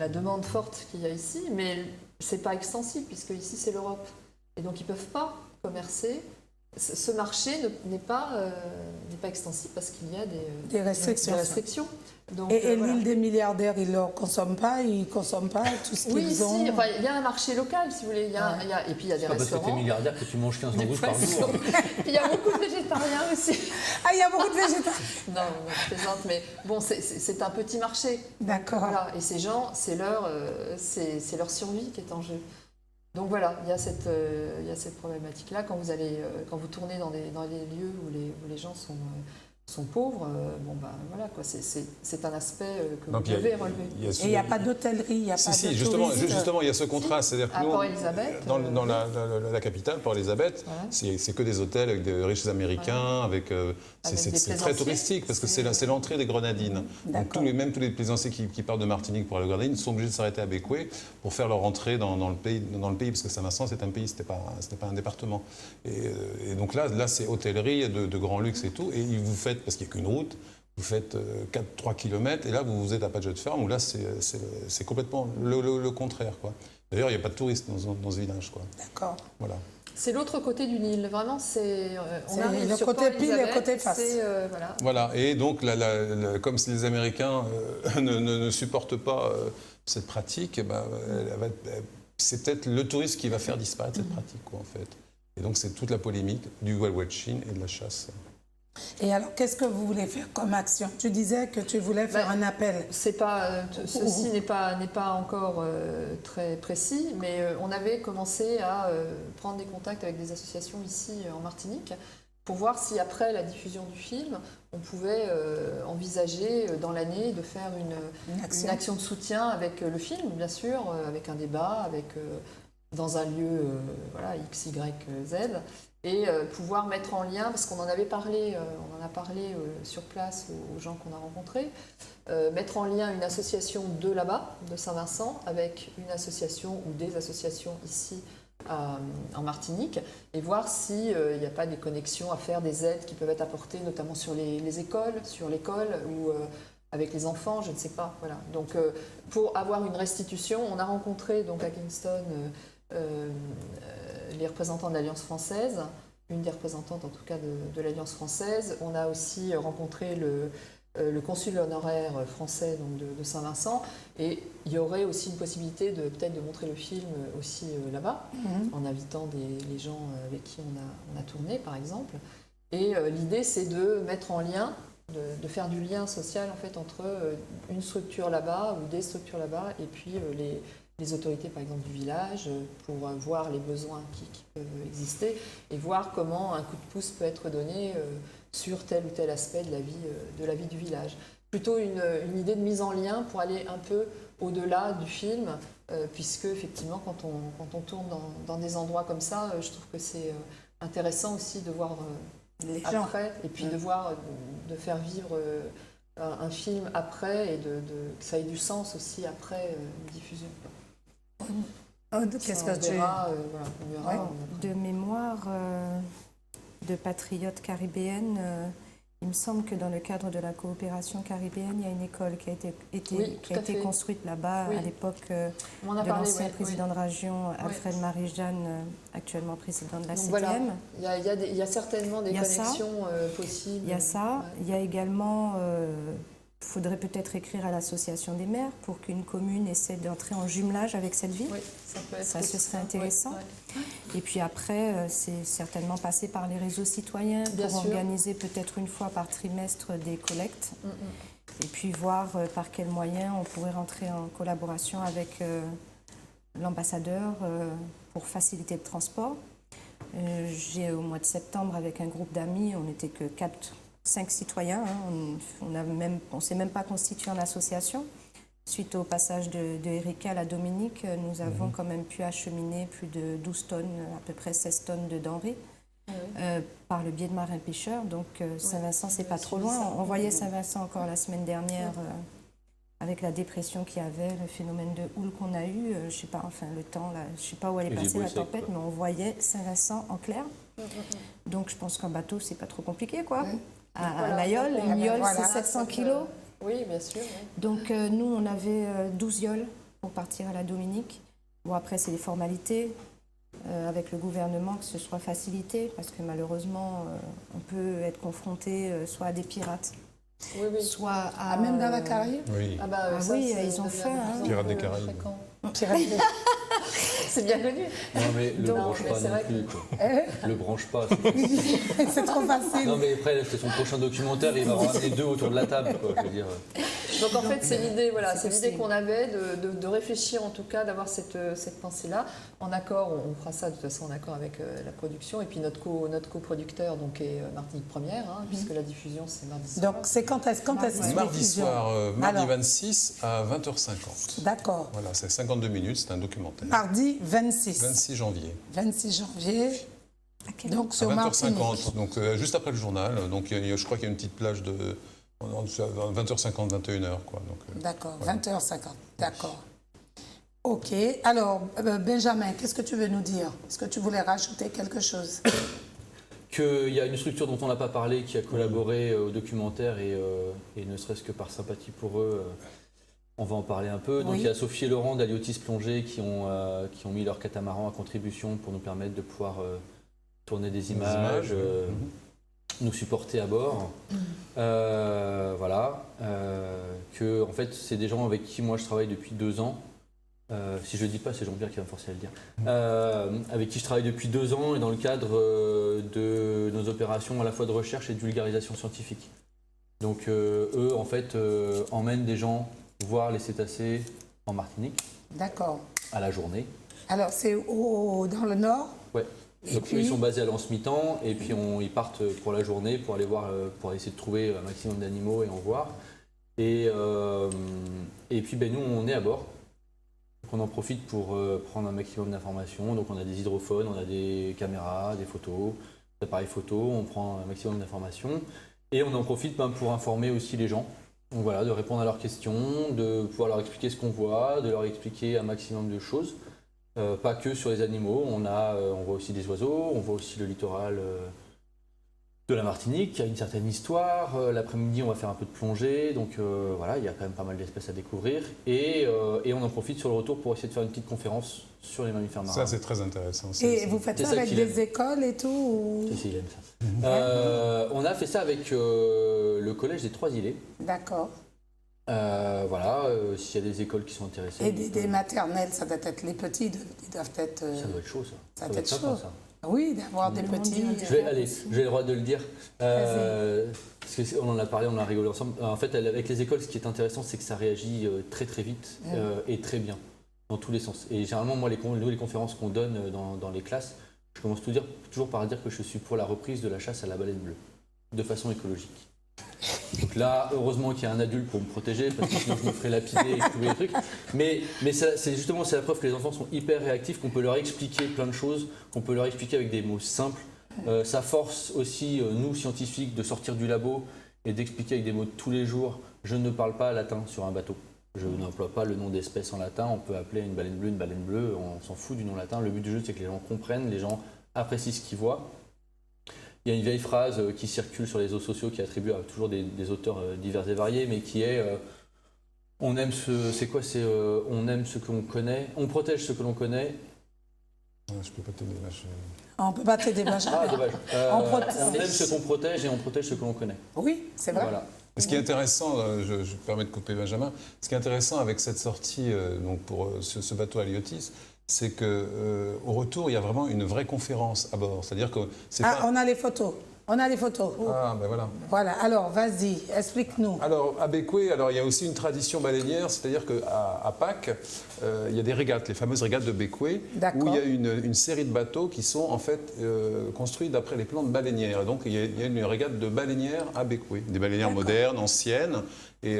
la demande forte qu'il y a ici, mais c'est pas extensible, puisque ici c'est l'Europe. Et donc ils ne peuvent pas commercer. Ce marché n'est pas extensible parce qu'il y a
des restrictions.
Donc,
et
voilà.
l'île des milliardaires, ils ne consomment pas tout ce qu'ils ont.
Oui, il y a un marché local, si vous voulez. Et puis il y a des restaurants.
Parce que tu es milliardaire que tu manges 15 langoustes par jour.
Puis il y a beaucoup de végétariens aussi.
Ah, il y a beaucoup de végétariens.
Non, je plaisante, mais bon, c'est un petit marché.
D'accord.
Voilà. Et ces gens, c'est leur survie qui est en jeu. Donc voilà, il y a cette problématique-là quand vous tournez dans des lieux où les gens sont pauvres. Voilà quoi, c'est un aspect que vous devez relever.
Et il n'y a pas d'hôtellerie, il n'y a pas de
justement, il y a ce contraste, c'est-à-dire que nous, dans la capitale, Port-Elizabeth, voilà. C'est que des hôtels avec des riches Américains, voilà. C'est très touristique parce que c'est l'entrée des Grenadines. Donc tous les plaisanciers qui partent de Martinique pour aller aux Grenadines sont obligés de s'arrêter à Bécoué pour faire leur entrée dans le pays, parce que Saint-Vincent c'est un pays, ce n'est pas un département. Et donc là c'est hôtellerie de grand luxe et tout, et vous faites, parce qu'il n'y a qu'une route, vous faites 3 km et là vous êtes à Padgett Farm où là c'est complètement le contraire, quoi. D'ailleurs il n'y a pas de touristes dans ce village, quoi.
D'accord.
Voilà.
C'est l'autre côté du Nil, vraiment, on arrive
le
sur
côté pile et le côté face.
Voilà.
Et donc, comme les Américains ne supportent pas cette pratique, c'est peut-être le touriste qui va faire disparaître cette pratique, quoi, en fait. Et donc, c'est toute la polémique du whale watching et de la chasse.
Et alors, qu'est-ce que vous voulez faire comme action? Tu disais que tu voulais faire un appel.
Ceci n'est pas encore très précis, mais on avait commencé à prendre des contacts avec des associations ici en Martinique pour voir si après la diffusion du film, on pouvait envisager dans l'année de faire une action de soutien avec le film, bien sûr, avec un débat, dans un lieu X, Y, Z. Et pouvoir mettre en lien, parce qu'on en avait parlé, sur place aux gens qu'on a rencontrés, mettre en lien une association de là-bas, de Saint-Vincent, avec une association ou des associations ici en Martinique, et voir s'il n'y a pas des connexions à faire, des aides qui peuvent être apportées, notamment sur les écoles, sur l'école ou avec les enfants, je ne sais pas. Voilà. Donc pour avoir une restitution, on a rencontré donc à Kingston les représentants de l'Alliance française, une des représentantes en tout cas de l'Alliance française. On a aussi rencontré le consul honoraire français donc de Saint-Vincent, et il y aurait aussi une possibilité peut-être de montrer le film aussi là-bas, en invitant les gens avec qui on a tourné par exemple. Et l'idée c'est de mettre en lien, de faire du lien social en fait entre une structure là-bas ou des structures là-bas et puis les autorités, par exemple, du village, pour voir les besoins qui peuvent exister et voir comment un coup de pouce peut être donné sur tel ou tel aspect de la vie du village. Plutôt une idée de mise en lien pour aller un peu au-delà du film, puisque, effectivement, quand on tourne dans des endroits comme ça, je trouve que c'est intéressant aussi de voir les après, et puis de faire vivre un film après et que ça ait du sens aussi après une diffusion.
Qu'est-ce que tu
De mémoire de patriotes caribéennes, il me semble que dans le cadre de la coopération caribéenne, il y a une école qui a été construite là-bas à l'époque de l'ancien président de région, Alfred Marie-Jeanne, actuellement président de la 7e.
Voilà. Il y a certainement des connexions possibles.
Il y a ça. Il y a également... Il faudrait peut-être écrire à l'association des maires pour qu'une commune essaie d'entrer en jumelage avec cette ville.
Oui, ça
ce serait intéressant.
Oui.
Et puis après, c'est certainement passer par les réseaux citoyens pour organiser peut-être une fois par trimestre des collectes. Et puis voir par quels moyens on pourrait rentrer en collaboration avec l'ambassadeur pour faciliter le transport. Au mois de septembre, avec un groupe d'amis, on n'était que 5 citoyens. Hein. On ne s'est même pas constitué en association. Suite au passage de Erika à la Dominique, nous avons quand même pu acheminer plus de 12 tonnes, à peu près 16 tonnes de denrées. Par le biais de marins pêcheurs. Donc Saint-Vincent, c'est pas trop loin. On voyait Saint-Vincent encore la semaine dernière avec la dépression qu'il y avait, le phénomène de houle qu'on a eu. Je sais pas, enfin le temps, là, je sais pas où elle est passée la tempête, mais on voyait Saint-Vincent en clair. Donc je pense qu'un bateau, c'est pas trop compliqué, quoi. À l'Aïole, une yole, c'est 700 kilos.
Oui, bien sûr.
Donc nous, on avait 12 yoles pour partir à la Dominique. Bon, après, c'est des formalités. Avec le gouvernement, que ce soit facilité, parce que malheureusement, on peut être confronté soit à des pirates, soit à...
Même dans la Caraïbe?
Oui.
Oui, ils ont fait. Hein.
Pirates des Caraïbes.
C'est bien connu.
Non, mais le branche pas non plus. Quoi. Le branche pas.
C'est trop facile.
Non, mais après, c'est son prochain documentaire, il va en ramener 2 autour de la table. Quoi, je veux dire.
Donc en fait, c'est l'idée, voilà, c'est l'idée qu'on avait de réfléchir, en tout cas, d'avoir cette pensée-là. En accord, on fera ça de toute façon en accord avec la production et puis notre coproducteur donc est Martinique Première, hein, puisque la diffusion c'est mardi soir.
Donc c'est quand est-ce
Mardi soir, mardi 26 à 20h50.
D'accord.
Voilà, c'est 52 minutes, c'est un documentaire.
Mardi 26.
26 janvier.
26 janvier. Donc sur
à
20h50.
Donc juste après le journal. Donc je crois qu'il y a une petite plage de 20h50, 21h.
D'accord,
voilà.
20h50. D'accord. Ok. Alors, Benjamin, qu'est-ce que tu veux nous dire? Est-ce que tu voulais rajouter quelque chose?
Qu'il y a une structure dont on n'a pas parlé qui a collaboré au documentaire et ne serait-ce que par sympathie pour eux, on va en parler un peu. Donc il y a Sophie et Laurent d'Aliotis Plongée qui ont mis leur catamaran à contribution pour nous permettre de pouvoir tourner des images. Nous supporter à bord. Voilà. Que, en fait, c'est des gens avec qui moi je travaille depuis 2 ans. Si je ne le dis pas, c'est Jean-Pierre qui va me forcer à le dire. Avec qui je travaille depuis 2 ans et dans le cadre de nos opérations à la fois de recherche et de vulgarisation scientifique. Donc eux, en fait, emmènent des gens voir les cétacés en Martinique.
D'accord.
À la journée.
Alors, c'est dans le nord?
Ouais. Donc eux, ils sont basés à l'Anse-Mitan et puis ils partent pour la journée pour aller voir, pour essayer de trouver un maximum d'animaux et en voir. Et puis nous, on est à bord. Donc on en profite pour prendre un maximum d'informations. Donc on a des hydrophones, on a des caméras, des photos, des appareils photo, on prend un maximum d'informations. Et on en profite pour informer aussi les gens. Donc voilà, de répondre à leurs questions, de pouvoir leur expliquer ce qu'on voit, de leur expliquer un maximum de choses. Pas que sur les animaux, on voit aussi des oiseaux, on voit aussi le littoral de la Martinique, qui a une certaine histoire. L'après-midi, on va faire un peu de plongée, donc voilà, il y a quand même pas mal d'espèces à découvrir. Et on en profite sur le retour pour essayer de faire une petite conférence sur les mammifères marins.
Ça, c'est très intéressant.
Et vous faites ça avec des écoles et tout ou...
Si, il aime ça. On a fait ça avec le collège des Trois-Îlets.
D'accord.
Voilà, s'il y a des écoles qui sont intéressées.
Et des maternelles, ça doit être les petits, ils doivent être...
Ça doit être chaud, ça.
Ça doit être
sympa,
chaud.
ça.
Oui, d'avoir des petits...
J'ai le droit de le dire. Parce qu'on en a parlé, on a rigolé ensemble. En fait, avec les écoles, ce qui est intéressant, c'est que ça réagit très très vite et très bien, dans tous les sens. Et généralement, moi, les conférences qu'on donne dans les classes, je commence toujours par dire que je suis pour la reprise de la chasse à la baleine bleue, de façon écologique. Donc là, heureusement qu'il y a un adulte pour me protéger, parce que sinon je me ferais lapider et tous les trucs. Mais c'est justement la preuve que les enfants sont hyper réactifs, qu'on peut leur expliquer plein de choses, qu'on peut leur expliquer avec des mots simples. Ça force aussi, nous scientifiques, de sortir du labo et d'expliquer avec des mots de tous les jours. Je ne parle pas latin sur un bateau. Je n'emploie pas le nom d'espèce en latin. On peut appeler une baleine bleue, on s'en fout du nom latin. Le but du jeu, c'est que les gens comprennent, les gens apprécient ce qu'ils voient. Il y a une vieille phrase qui circule sur les réseaux sociaux qui est attribuée à toujours des auteurs divers et variés, mais qui est on aime on aime ce qu'on connaît, on protège ce que l'on connaît.
Je peux pas t'aider là.
On peut pas t'aider, Benjamin.
Ah, dommage. On aime ce qu'on protège et on protège ce que l'on connaît.
Oui, c'est vrai.
Voilà. Ce qui est intéressant, je me permets de couper Benjamin, ce qui est intéressant avec cette sortie donc pour ce bateau Aliotis, c'est qu'au retour, il y a vraiment une vraie conférence à bord. C'est-à-dire que c'est
on a les photos. On a les photos.
Ah, ben voilà.
Voilà, alors vas-y, explique-nous.
Alors, à Bécoué, il y a aussi une tradition baleinière, c'est-à-dire qu'à Pâques, il y a des régates, les fameuses régates de Bécoué,
D'accord.
où il y a une série de bateaux qui sont en fait construits d'après les plans de baleinières. Donc, il y a une régate de baleinières à Bécoué, des baleinières modernes, anciennes. Et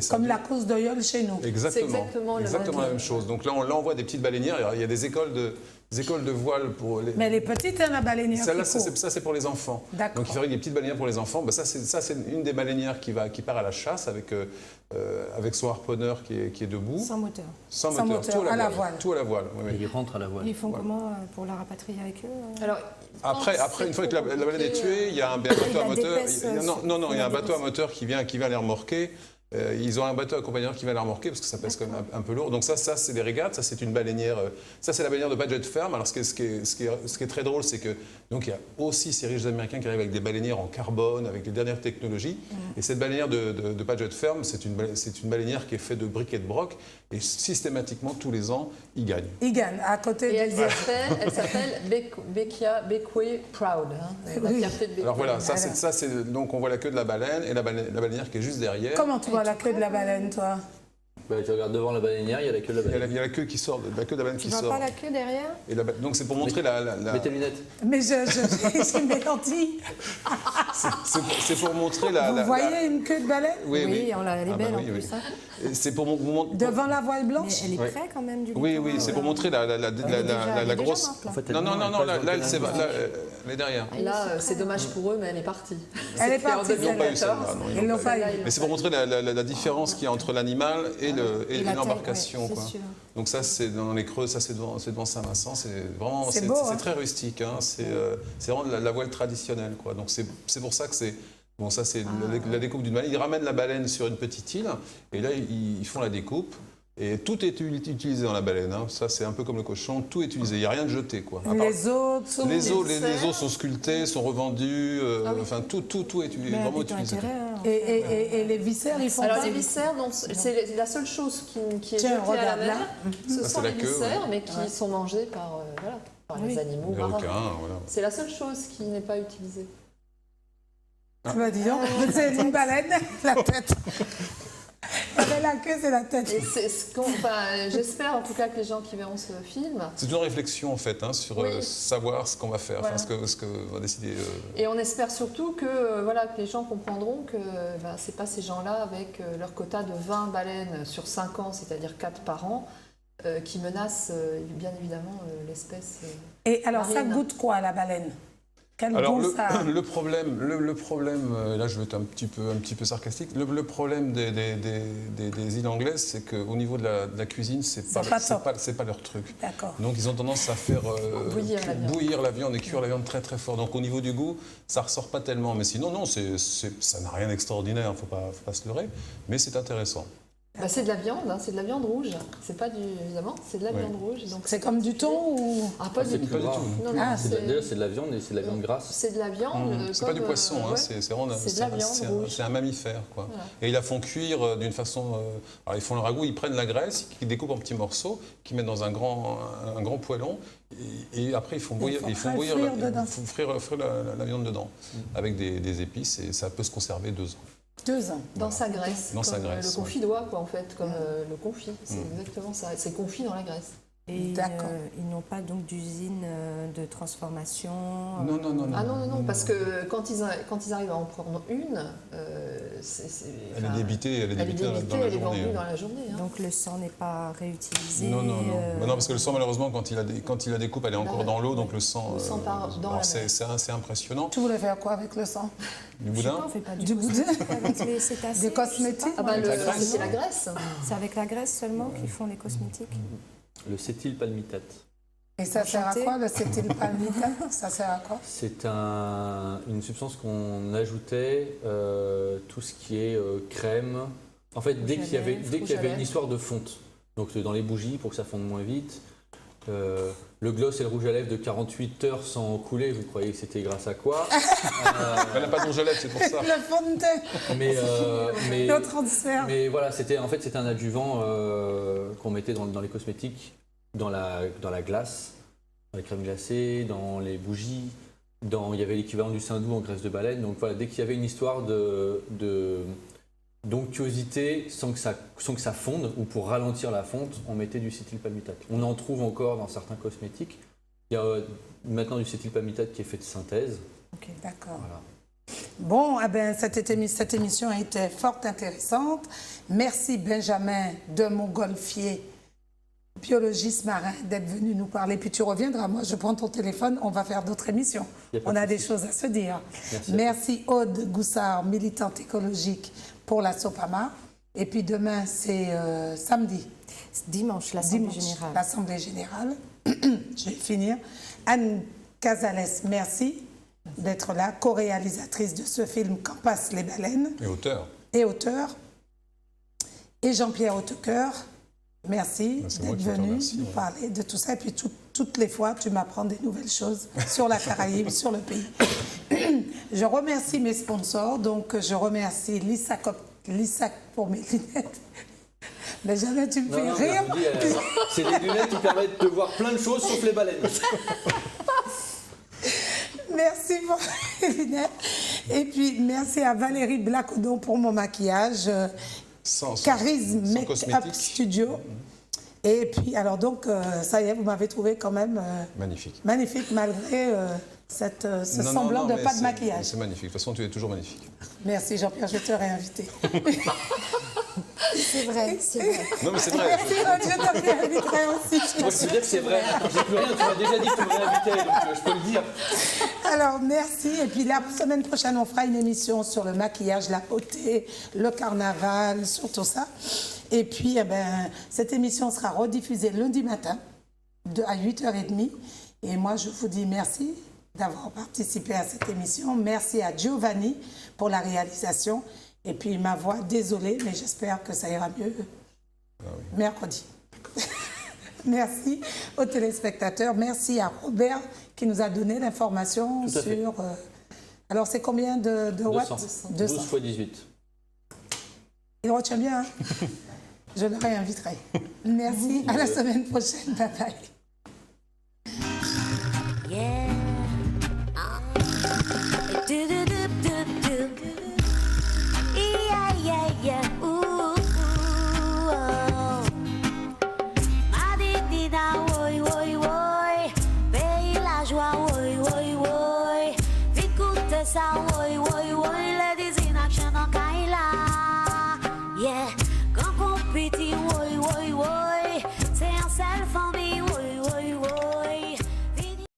ça
Comme
dure-
la course d'Oyol chez nous.
Exactement,
exactement
la même chose. Donc là, on voit des petites baleinières. Alors, il y a des écoles de voile pour les...
Mais les petites, hein, la baleinière
Celle-là,
qui court.
ça c'est pour les enfants.
D'accord.
Donc il fabrique des petites baleinières pour les enfants. Ben, ça c'est une des baleinières qui part à la chasse avec son harponneur qui est debout.
Sans moteur.
Sans
Sans moteur,
tout
à la voile.
Tout à la voile. oui,
Et
oui.
ils rentrent à la voile.
Ils font comment pour la rapatrier avec eux
Alors,
Après, une fois que la baleine est tuée, il y a un bateau à
la
moteur.
dépêche,
Il y a un bateau à
dépêche.
moteur qui vient les remorquer. Ils ont un bateau accompagnateur qui va la remorquer parce que ça pèse quand même un peu lourd. Donc ça c'est des régates, ça c'est une baleinière. Ça c'est la baleinière de Paget Ferme. Alors ce qui est très drôle, c'est que donc il y a aussi ces riches Américains qui arrivent avec des baleinières en carbone, avec les dernières technologies. Et cette baleinière de Paget Ferme, c'est une baleinière qui est faite de briques et de broc. Et systématiquement tous les ans, ils gagnent.
Ils gagnent à côté
et
des...
elle s'appelle Bécoué Proud, hein, la
Oui.
fierté de Bécoué.
Alors voilà, donc on voit la queue de la baleine et la baleinière qui est juste derrière.
Comment tu vois la queue de la baleine, toi?
Bah, tu regardes devant la baleinière, il y a la queue de la baleine.
Il y a la queue qui sort, la queue de la baleine
Tu
qui
vois
sort.
pas la queue derrière
Et donc c'est pour montrer la...
Mets tes lunettes.
Mais j'ai mes lentilles.
C'est pour montrer la...
Vous voyez une queue de baleine?
Oui, oui.
Elle est
Ah,
belle
bah
en
oui,
plus.
oui.
Hein.
Et c'est pour montrer...
Devant la voile
Mais
blanche?
elle est
Ouais.
près quand même du
Oui,
littoral,
oui, c'est pour
là.
montrer la
Elle est déjà
grosse...
morte, là.
En fait, elle
Non,
meurt, elle
là,
passe dans
elle,
le
c'est-
canal.
là, elle est derrière.
Là, c'est dommage pour eux, mais elle est partie.
Elle est
C'était en
partie,
Ils n'ont pas eu
2014.
celle-là, non,
Ils l'ont pas eu.
Mais c'est pour montrer la différence qu'il y a entre l'animal et
Et la taille,
l'embarcation.
ouais, c'est
quoi.
sûr.
Donc ça, c'est dans les Creux, ça c'est devant Saint-Vincent. C'est vraiment,
C'est beau, hein.
très rustique. Hein. C'est vraiment de la voile traditionnelle. Quoi. Donc c'est pour ça que c'est... Bon, ça c'est la découpe d'une baleine. Ils ramènent la baleine sur une petite île et là ils font la découpe. Et tout est utilisé dans la baleine. Hein. Ça c'est un peu comme le cochon, tout est utilisé. Il n'y a rien de jeté. Quoi. À part-
Les autres?
les os sont sculptés, sont revendus. Enfin tout est utilisé,
Mais
vraiment
avec
utilisé.
intérêt, hein.
Et les viscères, ils font
Alors
pas?
les viscères, non, c'est la seule chose qui est
Tiens,
jetée à la
regarde là.
mer. Ce
Ça,
sont
c'est la
les
queue,
viscères,
ouais.
mais qui sont mangés par les animaux
Les
marins.
requins, voilà.
C'est la seule chose qui n'est pas utilisée.
Ah bah dis donc, c'est une baleine, la tête. Mais la queue, c'est la tête.
Et j'espère en tout cas que les gens qui verront ce film.
C'est une réflexion en fait hein, sur
Oui.
savoir ce qu'on va faire,
Voilà.
enfin, ce que va décider.
Et on espère surtout que, que les gens comprendront que c'est pas ces gens-là avec leur quota de 20 baleines sur 5 ans, c'est-à-dire 4 par an, qui menacent bien évidemment l'espèce.
Et alors, ça
marine.
goûte quoi, la baleine? Quel
Alors
goût ça?
le problème, là je vais être un petit peu sarcastique. Le problème des îles anglaises, c'est qu'au niveau de la cuisine, c'est pas leur truc.
D'accord.
Donc ils ont tendance à faire
Bouillir la viande.
et cuire la viande très très fort. Donc au niveau du goût, ça ressort pas tellement. Mais sinon non, ça n'a rien d'extraordinaire. Faut pas se leurrer. Mais c'est intéressant.
C'est de la viande, hein, c'est de la viande rouge. C'est pas évidemment, c'est de la
Oui.
viande rouge. Donc
C'est comme du thon ou?
Ah, pas
C'est
du
plus
tout.
gras.
Non,
Ah,
c'est
Déjà, c'est de la viande et c'est de la viande grasse.
c'est de la viande.
C'est pas du poisson, hein,
ouais.
c'est vraiment
C'est de la viande rouge.
c'est un mammifère. Quoi.
Voilà.
Et ils la font cuire d'une façon... alors ils font le ragoût, ils prennent la graisse, ils découpent en petits morceaux, qu'ils mettent dans un grand poêlon, et après ils font bouillir,
frire dedans.
la viande dedans, avec des épices, et ça peut se conserver 2 ans.
2 ans.
Dans sa graisse.
Dans sa
comme,
graisse,
le confit d'oie, quoi, en fait, comme le confit. C'est exactement ça. C'est confit dans la graisse.
Et
D'accord.
ils n'ont pas donc d'usine de transformation.
Non.
Ah non, parce que quand ils arrivent à en prendre une,
Elle est débitée,
elle est débitée,
dans la
elle est
journée.
vendue dans la journée. Hein.
Donc le sang n'est pas réutilisé.
Non. Bah non, parce que le sang, malheureusement, quand il la découpe, elle est encore dans l'eau, donc le sang...
Le sang part dans la mer.
c'est impressionnant.
Tu voulais faire quoi avec le sang?
Du
Je sais
boudin
pas, on fait pas
Du boudin?
avec les cétacés.
Des cosmétiques?
Ah bah,
Avec la graisse.
c'est la graisse.
C'est avec la graisse seulement qu'ils font les cosmétiques.
Le cétylpalmitate.
Et ça sert à
Enchanté.
quoi, le cétylpalmitate? Ça sert à quoi?
C'est une substance qu'on ajoutait, tout ce qui est crème. En fait, dès qu'il y avait une histoire de fonte, donc dans les bougies pour que ça fonde moins vite, le gloss et le rouge à lèvres de 48 heures sans couler, vous croyez que c'était grâce à quoi?
Elle n'a pas de rouge à lèvres, c'est pour ça.
Le fond de teint,
mais
le transfert.
Mais voilà, c'était un adjuvant qu'on mettait dans les cosmétiques, dans la glace, dans les crèmes glacées, dans les bougies. il y avait l'équivalent du Sindou en graisse de baleine. Donc voilà, dès qu'il y avait une histoire d'onctuosité sans que ça fonde, ou pour ralentir la fonte, on mettait du cétylpalmitate. On en trouve encore dans certains cosmétiques. Il y a maintenant du cétylpalmitate qui est fait de synthèse.
Ok, d'accord.
Voilà.
Bon, cette émission a été fort intéressante. Merci Benjamin de Montgolfier, biologiste marin, d'être venu nous parler. Puis tu reviendras, moi je prends ton téléphone, on va faire d'autres émissions. On a des choses à se dire. Merci Aude Goussard, militante écologique pour la Sopama. Et puis demain, c'est samedi.
Dimanche, l'Assemblée générale.
L'Assemblée générale. Je vais finir. Anne Casales, merci d'être là, co-réalisatrice de ce film Quand passent les baleines. Et auteur. Et Jean-Pierre Hautecoeur, merci d'être venu nous parler de tout ça. Et puis toutes les fois, tu m'apprends des nouvelles choses sur la Caraïbe, sur le pays. Je remercie mes sponsors. Donc, je remercie Lisa pour mes lunettes. Mais jamais tu me fais rire.
C'est des lunettes qui permettent de voir plein de choses sauf les baleines.
Merci pour les lunettes. Et puis, merci à Valérie Blacodon pour mon maquillage. Charisme Make-up Studio. Et puis, alors donc, ça y est, vous m'avez trouvé quand même
magnifique.
Magnifique, malgré ce semblant de pas de maquillage.
C'est magnifique. De toute façon, tu es toujours magnifique.
Merci Jean-Pierre, je vais te réinviter.
C'est vrai, c'est vrai.
Non, mais c'est vrai.
Merci, je te réinviterai aussi.
Moi, je peux dire que c'est vrai. J'ai plus rien, tu m'as déjà dit que tu me réinvitais, donc je peux le dire.
Alors, merci. Et puis la semaine prochaine, on fera une émission sur le maquillage, la beauté, le carnaval, sur tout ça. Et puis, cette émission sera rediffusée lundi matin à 8h30. Et moi, je vous dis merci d'avoir participé à cette émission. Merci à Giovanni pour la réalisation. Et puis ma voix, désolée, mais j'espère que ça ira mieux mercredi. Merci aux téléspectateurs. Merci à Robert qui nous a donné l'information sur... alors, c'est combien de watts
200 x 18.
Il retient bien, hein. Je le réinviterai. Merci, à la semaine prochaine. Bye bye.
Yeah.